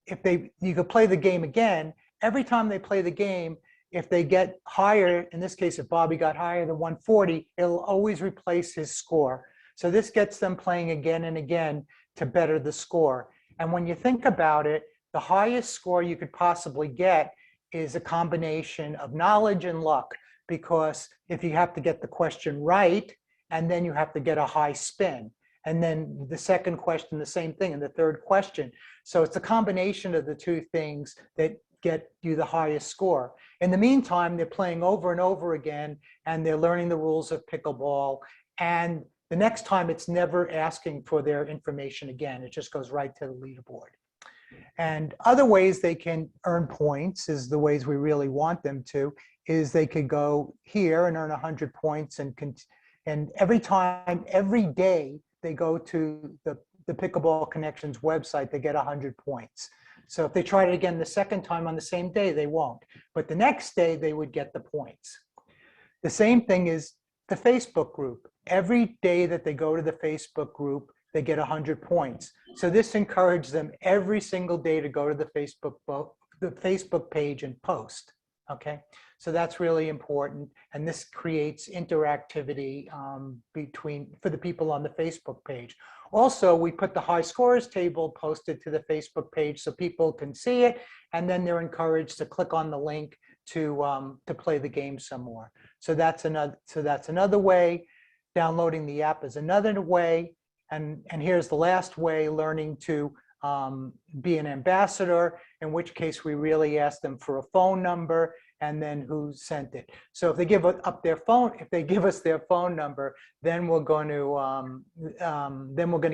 you could play the game again, every time they play the game, if they get higher, in this case, if Bobby got higher than 140, it'll always replace his score. So this gets them playing again and again to better the score. And when you think about it, the highest score you could possibly get is a combination of knowledge and luck, because if you have to get the question right, and then you have to get a high spin, and then the second question, the same thing, and the third question. So it's a combination of the two things that get you the highest score. In the meantime, they're playing over and over again, and they're learning the rules of pickleball. And the next time, it's never asking for their information again. It just goes right to the leaderboard. And other ways they can earn points is the ways we really want them to, is they could go here and earn 100 points, and every day they go to the Pickleball Connections website, they get 100 points. So if they tried it again the second time on the same day, they won't. But the next day they would get the points. The same thing is the Facebook group. Every day that they go to the Facebook group, they get 100 points. So this encourages them every single day to go to the Facebook page and post. Okay, so that's really important, and this creates interactivity for the people on the Facebook page. Also, we put the high scores table posted to the Facebook page so people can see it, and then they're encouraged to click on the link to play the game some more. So that's another way. Downloading the app is another way, and here's the last way: learning to be an ambassador, in which case we really ask them for a phone number and then who sent it. So if they give us their phone number, then we're going to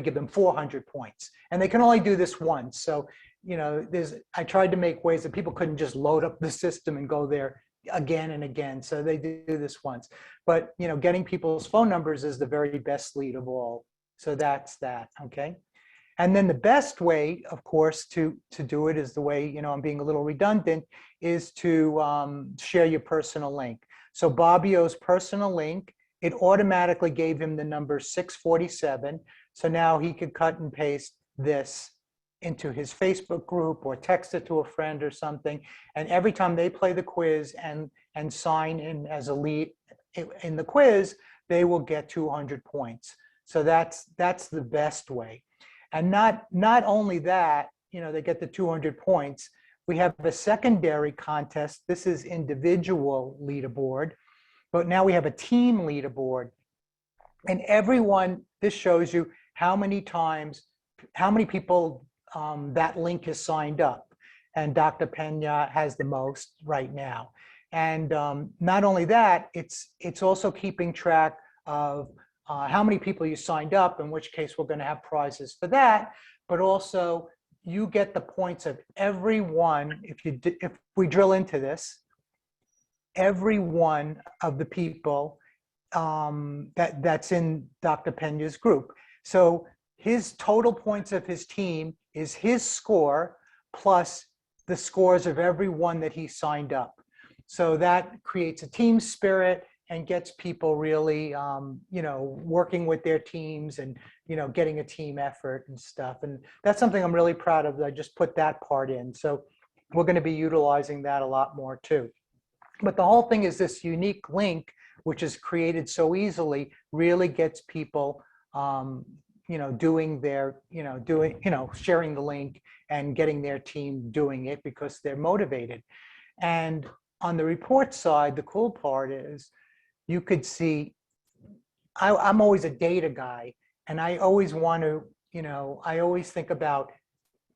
give them 400 points. And they can only do this once. So, I tried to make ways that people couldn't just load up the system and go there again and again. So they do this once. But, getting people's phone numbers is the very best lead of all. So that's that, okay? And then the best way, of course, to do it is the way, I'm being a little redundant, is to share your personal link. So Bobby O's personal link, it automatically gave him the number 647. So now he could cut and paste this into his Facebook group or text it to a friend or something. And every time they play the quiz and sign in as a lead in the quiz, they will get 200 points. So that's the best way. And not only that, they get the 200 points. We have a secondary contest. This is individual leaderboard, but now we have a team leaderboard. And this shows you how many people that link has signed up. And Dr. Pena has the most right now. And not only that, it's also keeping track of how many people you signed up, in which case we're going to have prizes for that, but also you get the points of every one. If we drill into this, every one of the people that's in Dr. Pena's group. So his total points of his team is his score plus the scores of everyone that he signed up. So that creates a team spirit and gets people really, working with their teams and, getting a team effort and stuff. And that's something I'm really proud of. I just put that part in. So we're going to be utilizing that a lot more too. But the whole thing is this unique link, which is created so easily, really gets people, doing their, sharing the link and getting their team doing it because they're motivated. And on the report side, the cool part is, you could see, I'm always a data guy, and I always want to, I always think about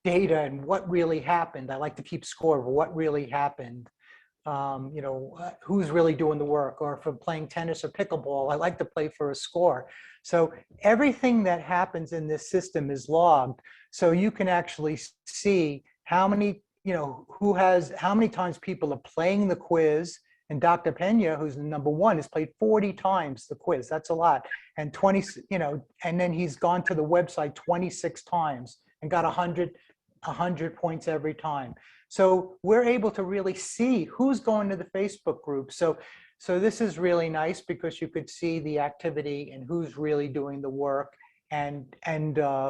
data and what really happened. I like to keep score of what really happened who's really doing the work, or if I'm playing tennis or pickleball, I like to play for a score. So everything that happens in this system is logged. So you can actually see how many, how many times people are playing the quiz. And Dr. Pena, who's number one, has played 40 times the quiz. That's a lot. And and then he's gone to the website 26 times and got 100 points every time. So we're able to really see who's going to the Facebook group. So this is really nice because you could see the activity and who's really doing the work and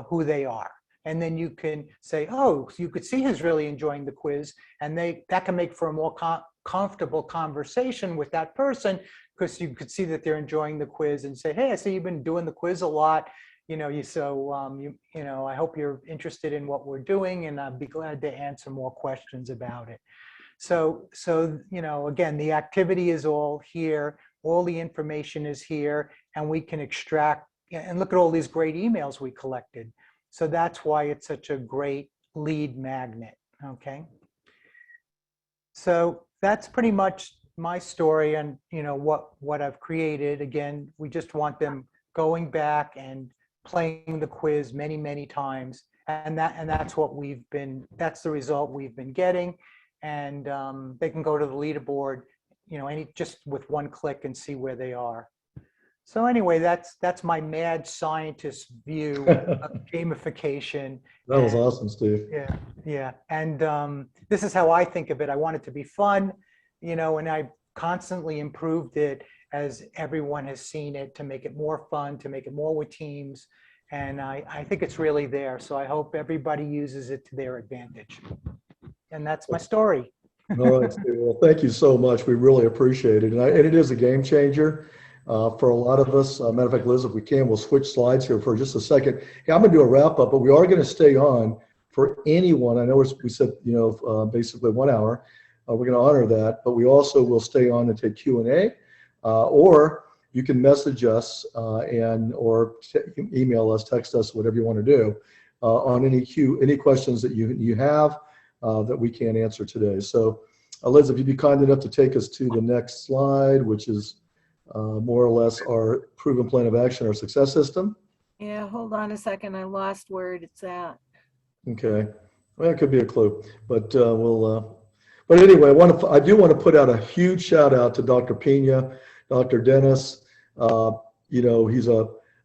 who they are. And then you can say, oh, you could see who's really enjoying the quiz, and that can make for a more comfortable conversation with that person, because you could see that they're enjoying the quiz and say, hey, I see you've been doing the quiz a lot. I hope you're interested in what we're doing, and I'd be glad to answer more questions about it. So again, the activity is all here, all the information is here, and we can extract and look at all these great emails we collected. So that's why it's such a great lead magnet, okay? So that's pretty much my story and what I've created. Again, we just want them going back and playing the quiz many, many times. And that's that's the result we've been getting. And they can go to the leaderboard, just with one click and see where they are. So anyway, that's my mad scientist view of gamification. That was awesome, Steve. Yeah. And this is how I think of it. I want it to be fun, and I constantly improved it as everyone has seen it, to make it more fun, to make it more with teams. And I think it's really there. So I hope everybody uses it to their advantage. And that's my story. All right, Steve. Well, thank you so much. We really appreciate it. And it is a game changer. For a lot of us. Matter of fact, Liz, if we can, we'll switch slides here for just a second. Yeah, I'm going to do a wrap up, but we are going to stay on for anyone. I know we said, basically 1 hour. We're going to honor that, but we also will stay on and take Q&A, or you can message us or email us, text us, whatever you want to do on any questions that you have that we can't answer today. So, Liz, if you'd be kind enough to take us to the next slide, which is more or less our proven plan of action, our success system. Yeah, hold on a second. I lost where it's at. Okay, well, it could be a clue, but but anyway, I do want to put out a huge shout out to Dr. Pena, Dr. Dennis. He's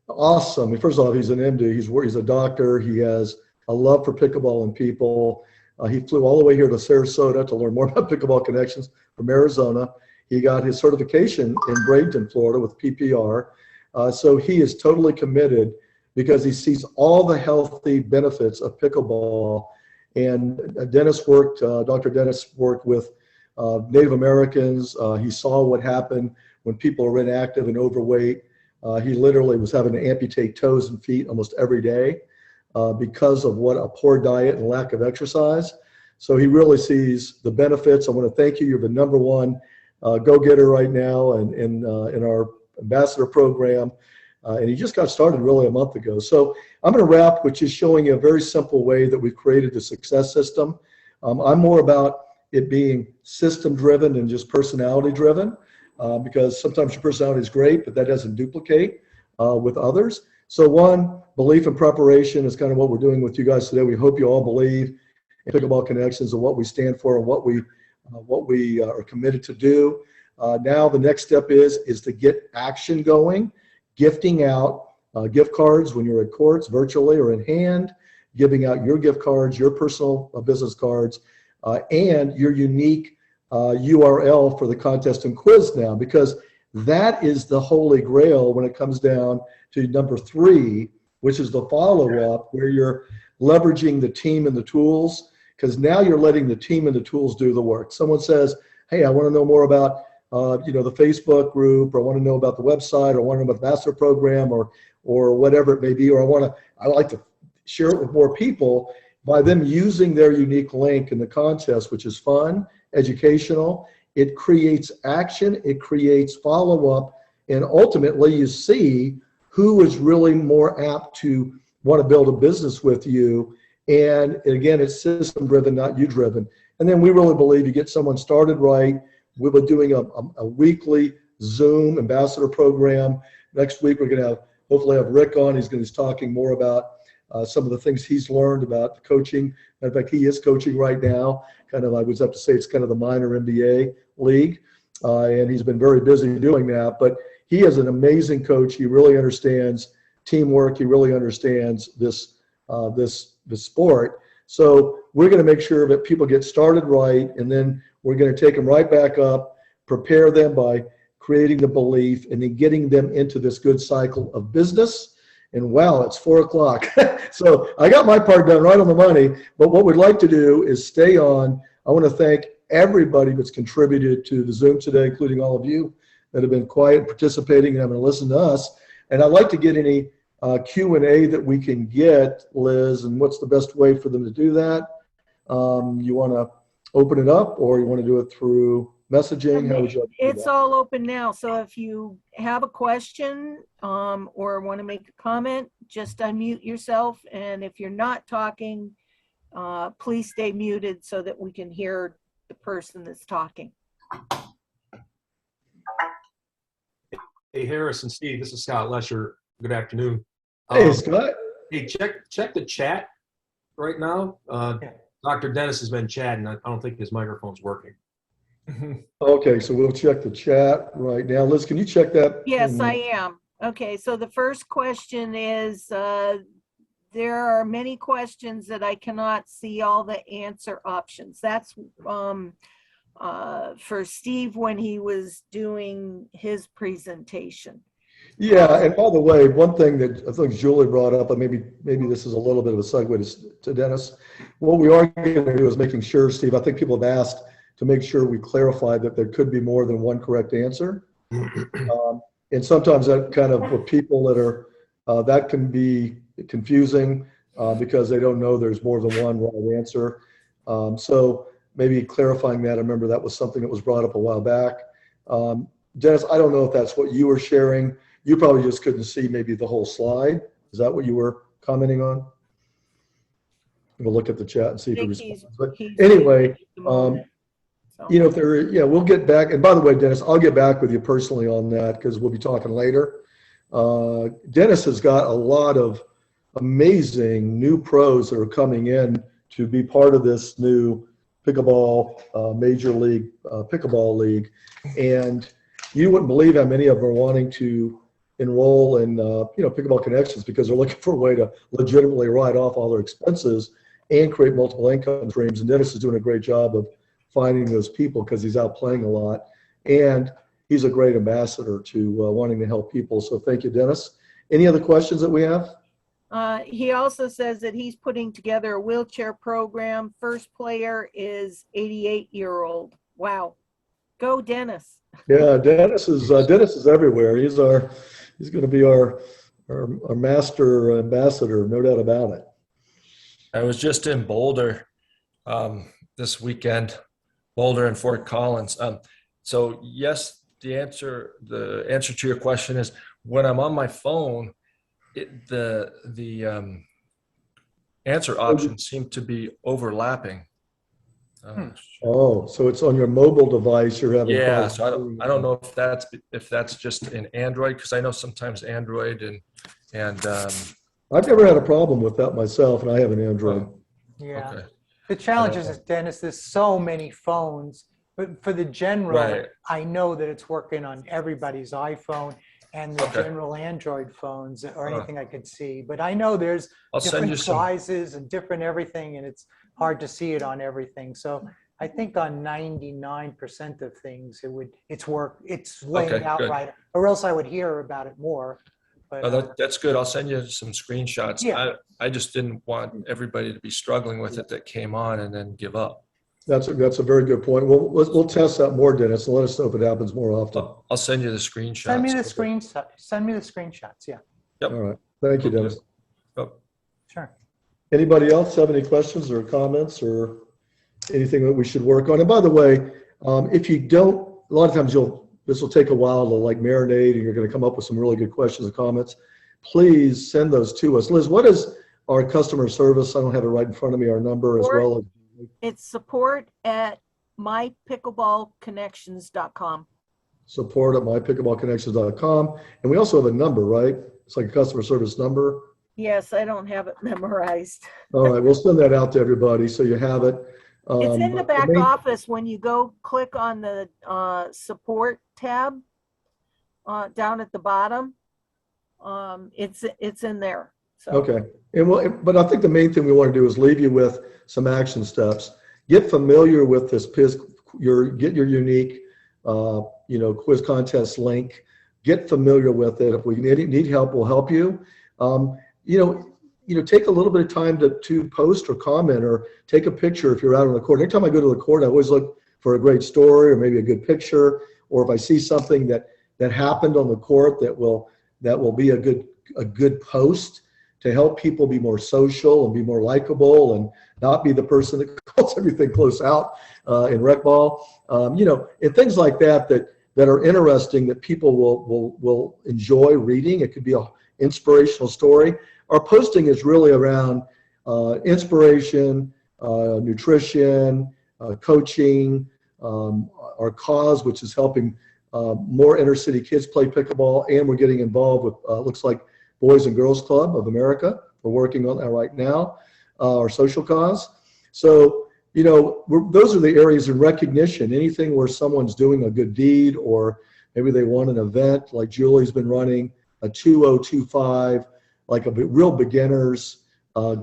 awesome. First off, he's an MD. He's a doctor. He has a love for pickleball and people. He flew all the way here to Sarasota to learn more about Pickleball Connections from Arizona. He got his certification in Bradenton, Florida with PPR. So he is totally committed because he sees all the healthy benefits of pickleball. And Dr. Dennis worked with Native Americans. He saw what happened when people are inactive and overweight. He literally was having to amputate toes and feet almost every day because of a poor diet and lack of exercise. So he really sees the benefits. I want to thank you. You're the number one go-getter right now and in our ambassador program. And he just got started really a month ago. So I'm going to wrap, which is showing you a very simple way that we've created the success system. I'm more about it being system-driven and just personality-driven because sometimes your personality is great, but that doesn't duplicate with others. So one, belief and preparation is kind of what we're doing with you guys today. We hope you all believe in Pickleball Connections and what we stand for and what we are committed to do. Now the next step is to get action going, gifting out gift cards when you're at courts, virtually or in hand, giving out your gift cards, your personal business cards, and your unique URL for the contest and quiz now, because that is the holy grail when it comes down to number 3, which is the follow-up, where you're leveraging the team and the tools, because now you're letting the team and the tools do the work. Someone says, hey, I want to know more about the Facebook group, or I want to know about the website, or I want to know about the master program, or whatever it may be, or I like to share it with more people by them using their unique link in the contest, which is fun, educational. It creates action, it creates follow-up, and ultimately you see who is really more apt to want to build a business with you. And again, it's system-driven, not you-driven. And then we really believe you get someone started right we've been doing a weekly Zoom ambassador program. Next week, we're going to hopefully have Rick on. He's going to be talking more about some of the things he's learned about the coaching. In fact, he is coaching right now. Kind of, I would have to say it's kind of the minor NBA league. And he's been very busy doing that. But he is an amazing coach. He really understands teamwork. He really understands this sport. So we're going to make sure that people get started right, and then we're going to take them right back up, prepare them by creating the belief, and then getting them into this good cycle of business. And wow, it's 4 o'clock. So I got my part done right on the money. But what we'd like to do is stay on. I want to thank everybody that's contributed to the Zoom today, including all of you that have been quiet, participating, and having to listen to us. And I'd like to get any Q&A that we can get, Liz, and what's the best way for them to do that? You want to open it up, or you want to do it through messaging? How would you like to do It's that? all open now. So if you have a question or want to make a comment, just unmute yourself. And if you're not talking, please stay muted so that we can hear the person that's talking. Hey, Harris and Steve, this is Scott Lesher. Good afternoon. Hey, Scott. Hey, check the chat right now. Dr. Dennis has been chatting. I don't think his microphone's working. Okay, so we'll check the chat right now. Liz, can you check that? Yes, I am. Okay, so the first question is, there are many questions that I cannot see all the answer options. That's for Steve when he was doing his presentation. Yeah, and by the way, one thing that I think Julie brought up, and maybe this is a little bit of a segue to Dennis. What we are going to do is making sure, Steve, I think people have asked to make sure we clarify that there could be more than one correct answer. And sometimes that kind of, with people that are, that can be confusing because they don't know there's more than one right answer. So maybe clarifying that. I remember that was something that was brought up a while back. Dennis, I don't know if that's what you were sharing. You probably just couldn't see maybe the whole slide. Is that what you were commenting on? We'll look at the chat and see if it responds. But anyway, you know, if there, yeah, we'll get back. And by the way, Dennis, I'll get back with you personally on that because we'll be talking later. Dennis has got a lot of amazing new pros that are coming in to be part of this new pickleball, major league pickleball league. And you wouldn't believe how many of them are wanting to enroll in, you know, Pickleball Connections because they're looking for a way to legitimately write off all their expenses and create multiple income streams. And Dennis is doing a great job of finding those people because he's out playing a lot. And he's a great ambassador to wanting to help people. So thank you, Dennis. Any other questions that we have? He also says that he's putting together a wheelchair program. First player is 88-year-old. Wow. Go, Dennis. Yeah, Dennis is everywhere. He's going to be our master ambassador, no doubt about it. I was just in Boulder this weekend, Boulder and Fort Collins. So yes, the answer to your question is when I'm on my phone, the answer options seem to be overlapping. Oh, so it's on your mobile device you're having. Yeah, so I don't know if that's just in Android, because I know sometimes Android and I've never had a problem with that myself, and I have an Android. Yeah. Okay. The challenge is, Dennis, there's so many phones, but for the general, Right. I know that it's working on everybody's iPhone and the Okay. general Android phones or anything I could see. But I know there's I'll send you different some. sizes and different everything, and it's hard to see it on everything. So I think on 99% of things, it's laying Okay, out good. right, or else I would hear about it more. But Oh, that's good. I'll send you some screenshots. Yeah. I just didn't want everybody to be struggling with it that came on and then give up. That's a very good point. We'll test that more, Dennis, and let us know if it happens more often. I'll send you the screenshots. send me the screenshots. Yeah, Yep. All right. Thank you, Dennis. Oh, sure. Anybody else have any questions or comments or anything that we should work on? And by the way, if you don't, a lot of times this will take a while to like marinate and you're going to come up with some really good questions and comments. Please send those to us. Liz, what is our customer service? I don't have it right in front of me, our number as well as. It's support at mypickleballconnections.com. Support at mypickleballconnections.com. And we also have a number, right? It's like a customer service number. Yes, I don't have it memorized. All right, we'll send that out to everybody so you have it. It's in the But back main- office when you go click on the support tab down at the bottom. It's in there. So. Okay, but I think the main thing we want to do is leave you with some action steps. Get familiar with this get your unique, quiz contest link. Get familiar with it. If we need help, we'll help you. Take a little bit of time to post or comment or take a picture if you're out on the court. Anytime I go to the court, I always look for a great story or maybe a good picture, or if I see something that happened on the court that will be a good post to help people be more social and be more likable and not be the person that calls everything close out in rec ball. And things like that are interesting that people will enjoy reading. It could be an inspirational story. Our posting is really around inspiration, nutrition, coaching, our cause, which is helping more inner city kids play pickleball, and we're getting involved with looks like Boys and Girls Club of America. We're working on that right now, our social cause. So, those are the areas of recognition. Anything where someone's doing a good deed, or maybe they won an event, like Julie's been running a 2025, like a real beginners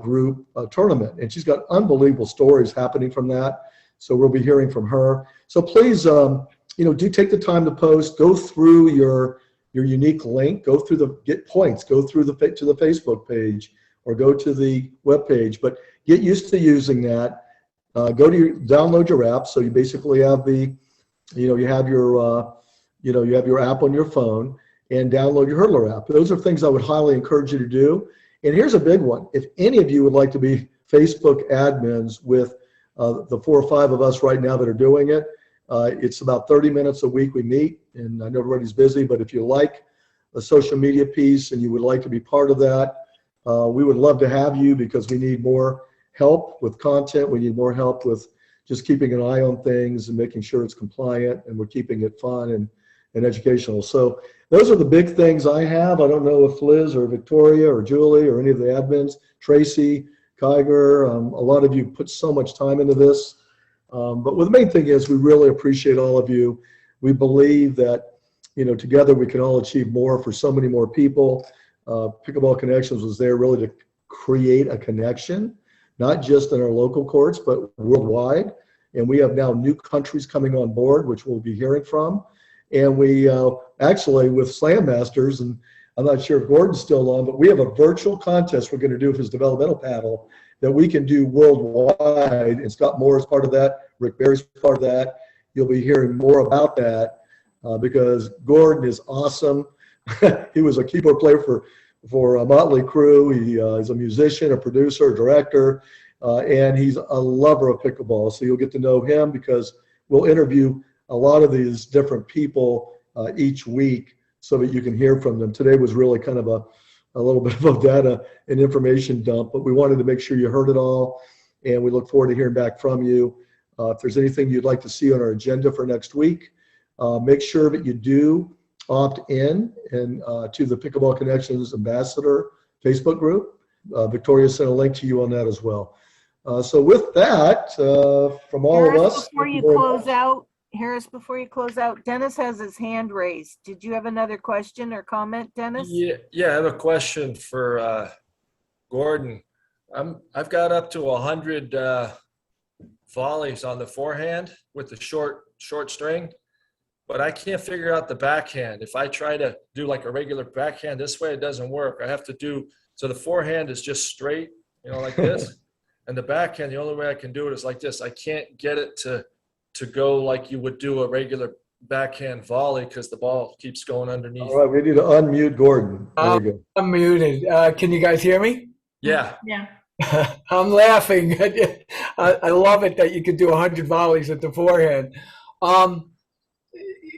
group tournament. And she's got unbelievable stories happening from that. So we'll be hearing from her. So please, do take the time to post, go through your unique link, go through get points, go through to the Facebook page or go to the web page, but get used to using that. Download your app. So you basically have you have your app on your phone, and download your Hurdler app. Those are things I would highly encourage you to do. And here's a big one. If any of you would like to be Facebook admins with the 4 or 5 of us right now that are doing it, it's about 30 minutes a week we meet, and I know everybody's busy, but if you like the social media piece and you would like to be part of that, we would love to have you, because we need more help with content. We need more help with just keeping an eye on things and making sure it's compliant, and we're keeping it fun and educational. So those are the big things I have. I don't know if Liz or Victoria or Julie or any of the admins, Tracy, Kiger, a lot of you put so much time into this. But the main thing is we really appreciate all of you. We believe that, together we can all achieve more for so many more people. Pickleball Connections was there really to create a connection, not just in our local courts, but worldwide. And we have now new countries coming on board, which we'll be hearing from. And we actually, with Slam Masters, and I'm not sure if Gordon's still on, but we have a virtual contest we're going to do with his developmental paddle that we can do worldwide. And Scott Moore is part of that. Rick Barry's part of that. You'll be hearing more about that because Gordon is awesome. He was a keyboard player for Motley Crue. He is a musician, a producer, a director, and he's a lover of pickleball. So you'll get to know him because we'll interview a lot of these different people each week so that you can hear from them. Today was really kind of a little bit of a data and information dump, but we wanted to make sure you heard it all, and we look forward to hearing back from you. If there's anything you'd like to see on our agenda for next week, make sure that you do opt in and to the Pickleball Connections Ambassador Facebook group. Victoria sent a link to you on that as well. So with that, from all of us. Harris, before you close out, Dennis has his hand raised. Did you have another question or comment, Dennis? Yeah, I have a question for Gordon. I've got up to 100 volleys on the forehand with the short string, but I can't figure out the backhand. If I try to do like a regular backhand this way, it doesn't work. I have to do, so the forehand is just straight, like this. And the backhand, the only way I can do it is like this. I can't get it to go like you would do a regular backhand volley because the ball keeps going underneath. All right, we need to unmute Gordon. There we go. I'm muted. Can you guys hear me? Yeah. Yeah. I'm laughing. I love it that you could do 100 volleys at the forehand.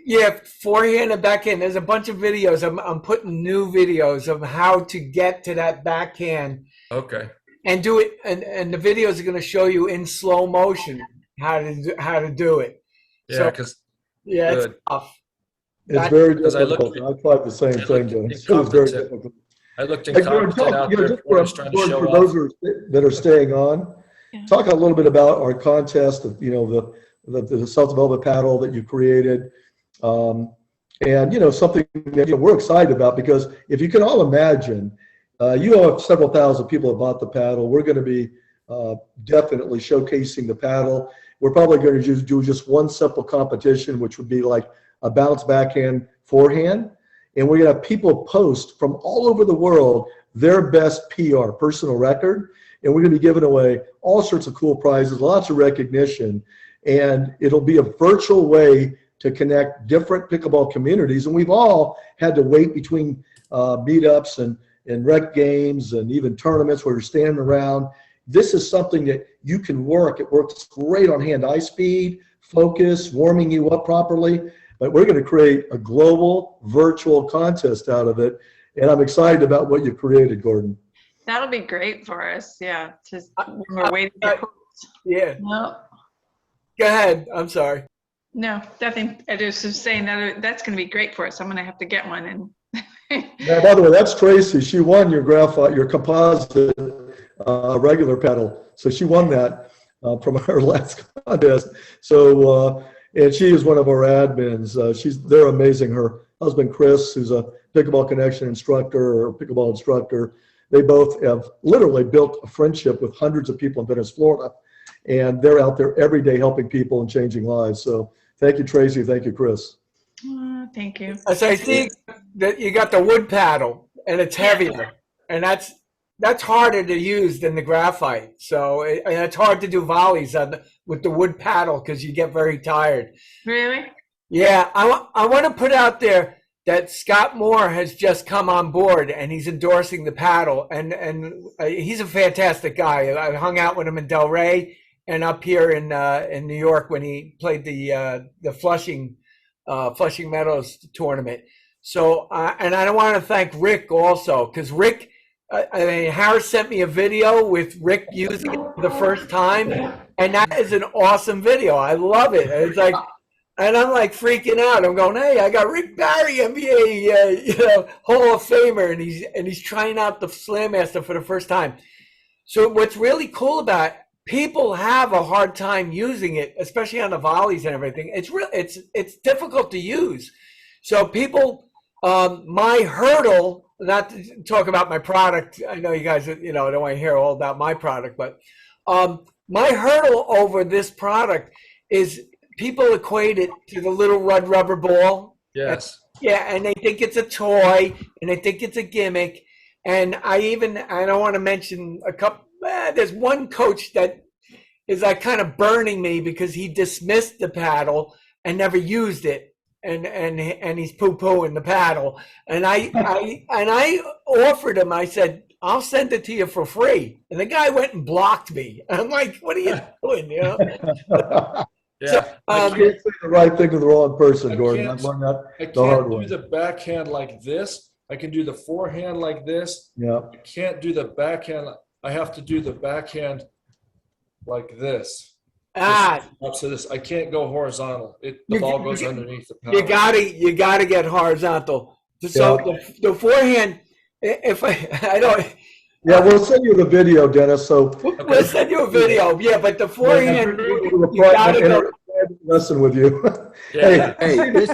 Yeah, forehand and backhand. There's a bunch of videos. I'm putting new videos of how to get to that backhand. Okay. And do it. And the videos are going to show you in slow motion how to do it. Yeah, because Yeah, it's Good. tough. It's very Because I looked difficult. I tried the same I thing, looked Dennis. It was very incompetent. difficult. I looked Hey, Gordon, incompetent out there just when I was trying to Gordon, show for off. those that are staying on, Yeah. talk a little bit about our contest, of, the self-development paddle that you created. And, something that we're excited about, because if you can all imagine, you have several thousand people have bought the paddle. We're going to be definitely showcasing the paddle. We're probably going to do just one simple competition, which would be like a bounce backhand forehand. And we're going to have people post from all over the world their best PR, personal record. And we're going to be giving away all sorts of cool prizes, lots of recognition. And it'll be a virtual way to connect different pickleball communities. And we've all had to wait between meetups and rec games and even tournaments where you're standing around. This is something that you can work. It works great on hand-eye speed, focus, warming you up properly. But we're going to create a global virtual contest out of it. And I'm excited about what you created, Gordon. That'll be great for us. Yeah. Just when we're waiting for quotes. Yeah. No, Go ahead. I'm sorry. no, nothing. I just was saying that that's going to be great for us. I'm going to have to get one. And Now, by the way, that's Tracy. She won your graphite, your composite regular paddle. So she won that from her last contest. So, and she is one of our admins. They're amazing. Her husband, Chris, who's a Pickleball Connection instructor or pickleball instructor, they both have literally built a friendship with hundreds of people in Venice, Florida. And they're out there every day helping people and changing lives. So thank you, Tracy. Thank you, Chris. thank you. As I think that you got the wood paddle and it's heavier, and that's harder to use than the graphite. So and it's hard to do volleys with the wood paddle because you get very tired. Really? Yeah, I want to put out there that Scott Moore has just come on board and he's endorsing the paddle, and he's a fantastic guy. I hung out with him in Delray and up here in New York when he played the Flushing Meadows tournament. So and I want to thank Rick also, because Rick, Harris sent me a video with Rick using it for the first time, and that is an awesome video. I love it. It's like. And I'm like freaking out. I'm going, hey, I got Rick Barry, NBA, Hall of Famer, and he's trying out the Slam Master for the first time. So what's really cool about it, people have a hard time using it, especially on the volleys and everything. It's difficult to use. So people, my hurdle, not to talk about my product. I know you guys, don't want to hear all about my product, but my hurdle over this product is. People equate it to the little red rubber ball. Yes. And they think it's a toy, and they think it's a gimmick. And I don't want to mention a couple. There's one coach that is like kind of burning me because he dismissed the paddle and never used it, and he's poo-pooing the paddle. And I offered him. I said, I'll send it to you for free. And the guy went and blocked me. I'm like, what are you doing? Yeah. I can't say the right thing to the wrong person, Gordon. I've learned that I the hard can't way. do the backhand like this. I can do the forehand like this. Yeah. I can't do the backhand. I have to do the backhand like this. Up to this. I can't go horizontal. The ball goes underneath the paddle. You gotta get horizontal. So the forehand, if I don't. Yeah, we'll send you the video, Dennis. So we'll send you a video. Yeah, but the forehand, you gotta go. Lesson with you. Yeah. Hey, this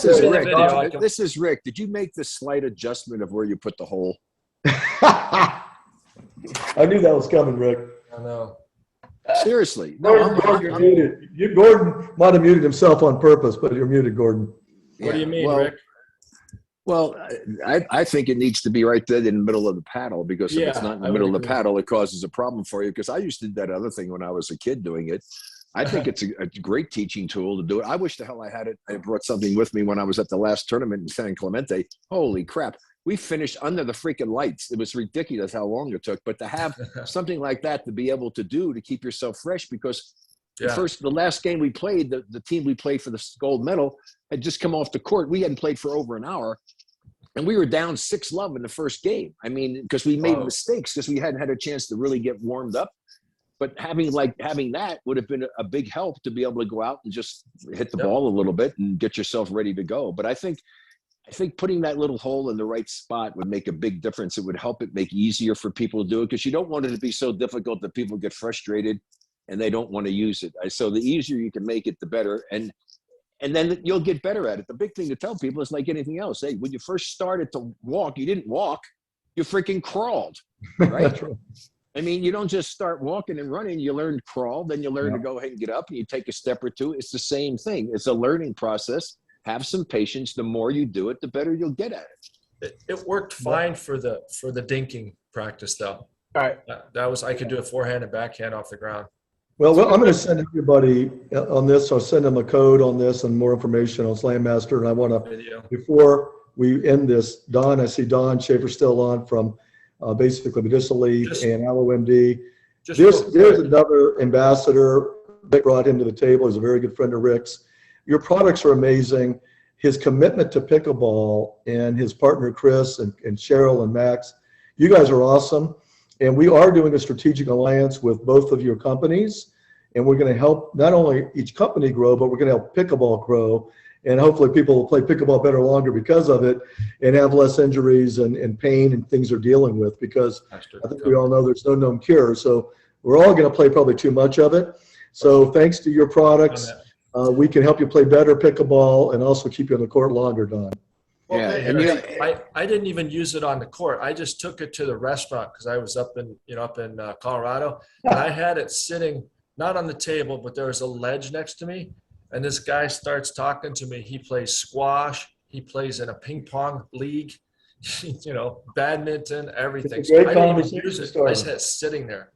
is Yeah, Rick. video. This is Rick. Did you make the slight adjustment of where you put the hole? I knew that was coming, Rick. I know. Seriously. Gordon, you're muted. Gordon might have muted himself on purpose, but you're muted, Gordon. What do you mean, well, Rick? Well, I think it needs to be right there in the middle of the paddle, because if it's not in the middle of the paddle, it causes a problem for you. Because I used to do that other thing when I was a kid doing it. I think it's a great teaching tool to do it. I wish the hell I had it. I brought something with me when I was at the last tournament in San Clemente. Holy crap. We finished under the freaking lights. It was ridiculous how long it took. But to have something like that to be able to do to keep yourself fresh, because the last game we played, the team we played for the gold medal had just come off the court. We hadn't played for over an hour. And we were down 6-love in the first game. I mean, because we made mistakes because we hadn't had a chance to really get warmed up. But having that would have been a big help to be able to go out and just hit the Yep. ball a little bit and get yourself ready to go. But I think putting that little hole in the right spot would make a big difference. It would help it make easier for people to do it, because you don't want it to be so difficult that people get frustrated and they don't want to use it. So the easier you can make it, the better. And then you'll get better at it. The big thing to tell people is like anything else. Hey, when you first started to walk, you didn't walk, you freaking crawled, right? That's right. I mean, you don't just start walking and running. You learn to crawl, then you learn to go ahead and get up, and you take a step or two. It's the same thing. It's a learning process. Have some patience. The more you do it, the better you'll get at it. It worked fine for the dinking practice though. All right. That was, I could do a forehand and backhand off the ground. Well, I'm going to send everybody on this. I'll send them a code on this and more information on Slam Master. And I want to, Video. before we end this, Don, I see Don Schaefer still on from basically Medicinal League Just- and AlloMD. Just There's real quick. another ambassador. Rick brought him to the table. He's a very good friend of Rick's. Your products are amazing. His commitment to pickleball and his partner Chris and Cheryl and Max, you guys are awesome. And we are doing a strategic alliance with both of your companies. And we're going to help not only each company grow, but we're going to help pickleball grow. And hopefully people will play pickleball better longer because of it and have less injuries and pain and things they're dealing with, because I think we all know there's no known cure. So we're all going to play probably too much of it. So thanks to your products, we can help you play better pickleball and also keep you on the court longer, Don. Well, Yeah, hey, and I didn't even use it on the court. I just took it to the restaurant because I was up in Colorado, and I had it sitting not on the table, but there was a ledge next to me, and this guy starts talking to me. He plays squash. He plays in a ping pong league, badminton, everything. It's a great I didn't even conversation use it. starter. I just had it sitting there.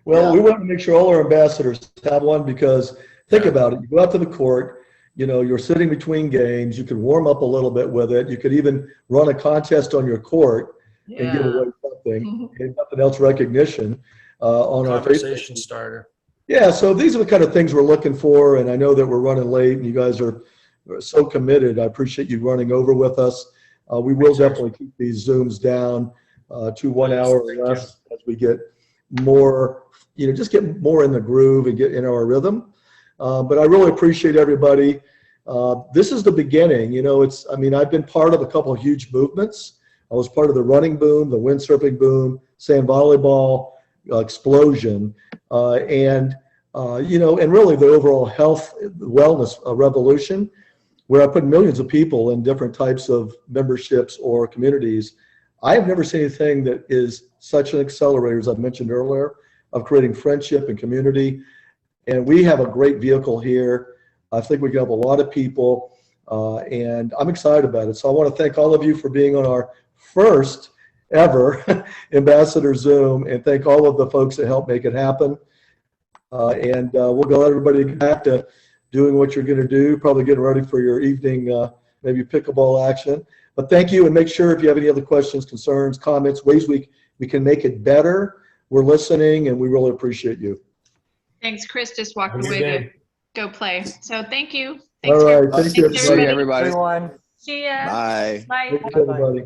Well, we want to make sure all our ambassadors have one, because think about it. You go out to the court, you're sitting between games. You could warm up a little bit with it. You could even run a contest on your court and give away something, and nothing else recognition on our Conversation Facebook. starter. Yeah, so these are the kind of things we're looking for, and I know that we're running late, and you guys are so committed. I appreciate you running over with us. We will definitely keep these Zooms down to 1 hour or Thank you. less as we get more, just get more in the groove and get in our rhythm. But I really appreciate everybody. This is the beginning. I've been part of a couple of huge movements. I was part of the running boom, the windsurfing boom, sand volleyball explosion, and really the overall health wellness revolution, where I put millions of people in different types of memberships or communities. I have never seen anything that is such an accelerator, as I've mentioned earlier, of creating friendship and community. And we have a great vehicle here. I think we can help a lot of people, and I'm excited about it. So I want to thank all of you for being on our first ever Ambassador Zoom, and thank all of the folks that helped make it happen. And we'll go let everybody get back to doing what you're going to do, probably getting ready for your evening, maybe pickleball action. But thank you, and make sure if you have any other questions, concerns, comments, ways we can make it better, we're listening, and we really appreciate you. Thanks, Chris just walked Have a good away to day. go play. So thank you. All Thanks, right, thank you, Thanks, See you, everybody. everybody. Everyone. See ya. Bye. Bye. Thank you, everybody.